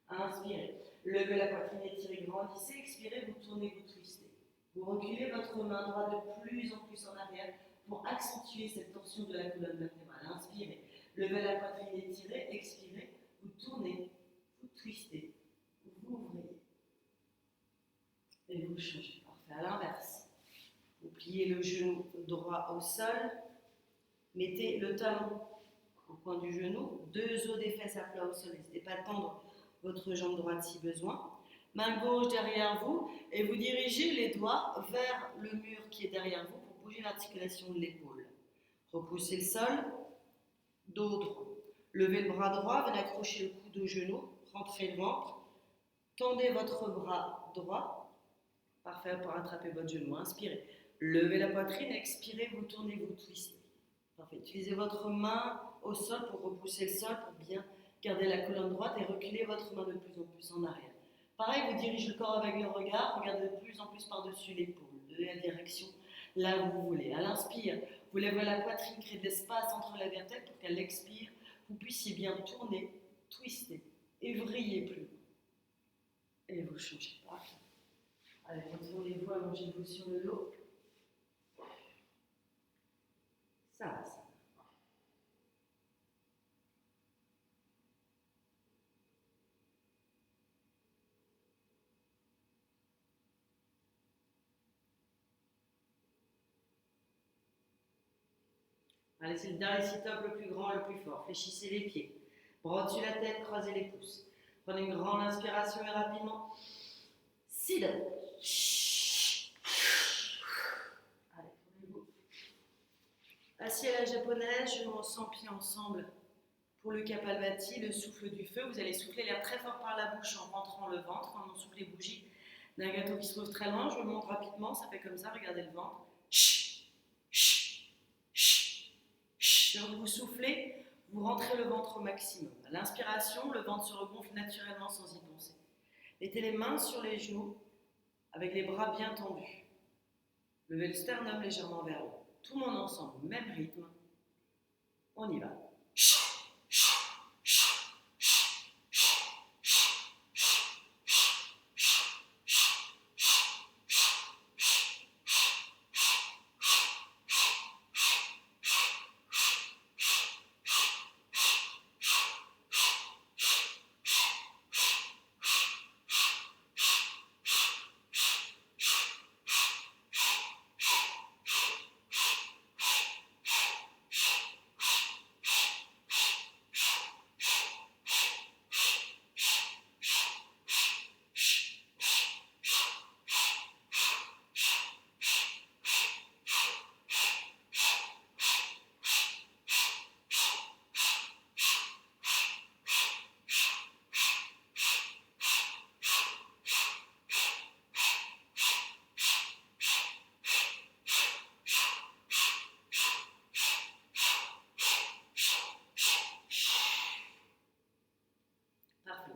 Inspirez. Levez la poitrine, étirez, grandissez. Expirez, vous tournez, vous twistez. Vous reculez votre main droite de plus en plus en arrière pour accentuer cette torsion de la colonne vertébrale. Inspirez. Levez la poitrine, étirez. Expirez, vous tournez, vous twistez. Vous ouvrez. Et vous changez. Parfait. À l'inverse. Vous pliez le genou droit au sol. Mettez le talon au point du genou. Deux os des fesses à plat au sol. N'hésitez pas à tendre votre jambe droite si besoin. Main gauche derrière vous. Et vous dirigez les doigts vers le mur qui est derrière vous pour bouger l'articulation de l'épaule. Repoussez le sol. Dos droit. Levez le bras droit. Venez accrocher le coude au genou. Rentrez le ventre. Tendez votre bras droit. Parfait pour attraper votre genou. Inspirez. Levez la poitrine. Expirez. Vous tournez, vous twistez. Parfait. Utilisez votre main au sol pour repousser le sol, pour bien garder la colonne droite et reculez votre main de plus en plus en arrière. Pareil, vous dirigez le corps avec le regard, regardez de plus en plus par-dessus l'épaule, de la direction là où vous voulez. À l'inspire, vous levez la poitrine, créez de l'espace entre la vertèbre pour qu'à l'expire, vous puissiez bien tourner, twister et vriller plus loin. Et vous changez. Parfait. Allez, retournez-vous, allongez-vous sur le dos. Ça va, ça. Allez, c'est le dernier sit-up le plus grand, le plus fort. Fléchissez les pieds. Bras au-dessus de la tête, croisez les pouces. Prenez une grande inspiration et rapidement. Sit up. Allez, tournez-vous. Assis à la japonaise, genoux ensemble, pieds ensemble. Pour le Kapalbhati, le souffle du feu, vous allez souffler l'air très fort par la bouche en rentrant le ventre, comme on souffle les bougies d'un gâteau qui se trouve très loin. Je vous le montre rapidement, ça fait comme ça, regardez le ventre. Donc vous soufflez, vous rentrez le ventre au maximum. À l'inspiration, le ventre se regonfle naturellement sans y penser. Mettez les mains sur les genoux, avec les bras bien tendus. Levez le sternum légèrement vers le haut. Tout le monde ensemble, même rythme. On y va.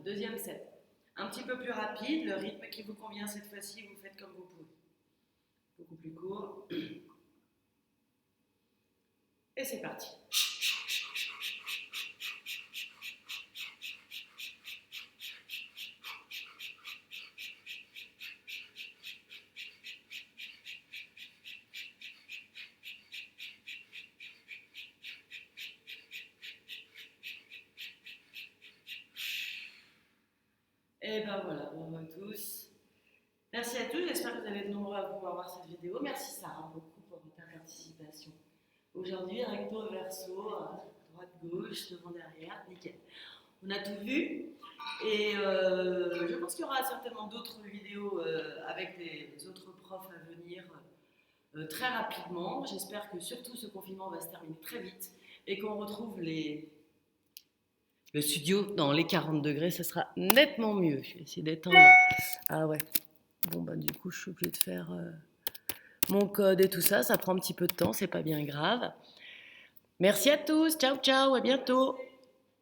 Deuxième set. Un petit peu plus rapide, le rythme qui vous convient cette fois-ci, vous faites comme vous pouvez. Beaucoup plus court. Et c'est parti. Et ben voilà, bravo à tous. Merci à tous, j'espère que vous allez être nombreux à pouvoir voir cette vidéo. Merci Sarah beaucoup pour ta participation. Aujourd'hui, recto, verso, droite, gauche, devant, derrière, nickel. On a tout vu et je pense qu'il y aura certainement d'autres vidéos avec des autres profs à venir très rapidement. J'espère que surtout ce confinement va se terminer très vite et qu'on retrouve le studio dans les 40 degrés, ça sera nettement mieux. Je vais essayer d'éteindre. Ah ouais. Bon, bah du coup, je suis obligée de faire mon code et tout ça. Ça prend un petit peu de temps, c'est pas bien grave. Merci à tous. Ciao, ciao, à bientôt.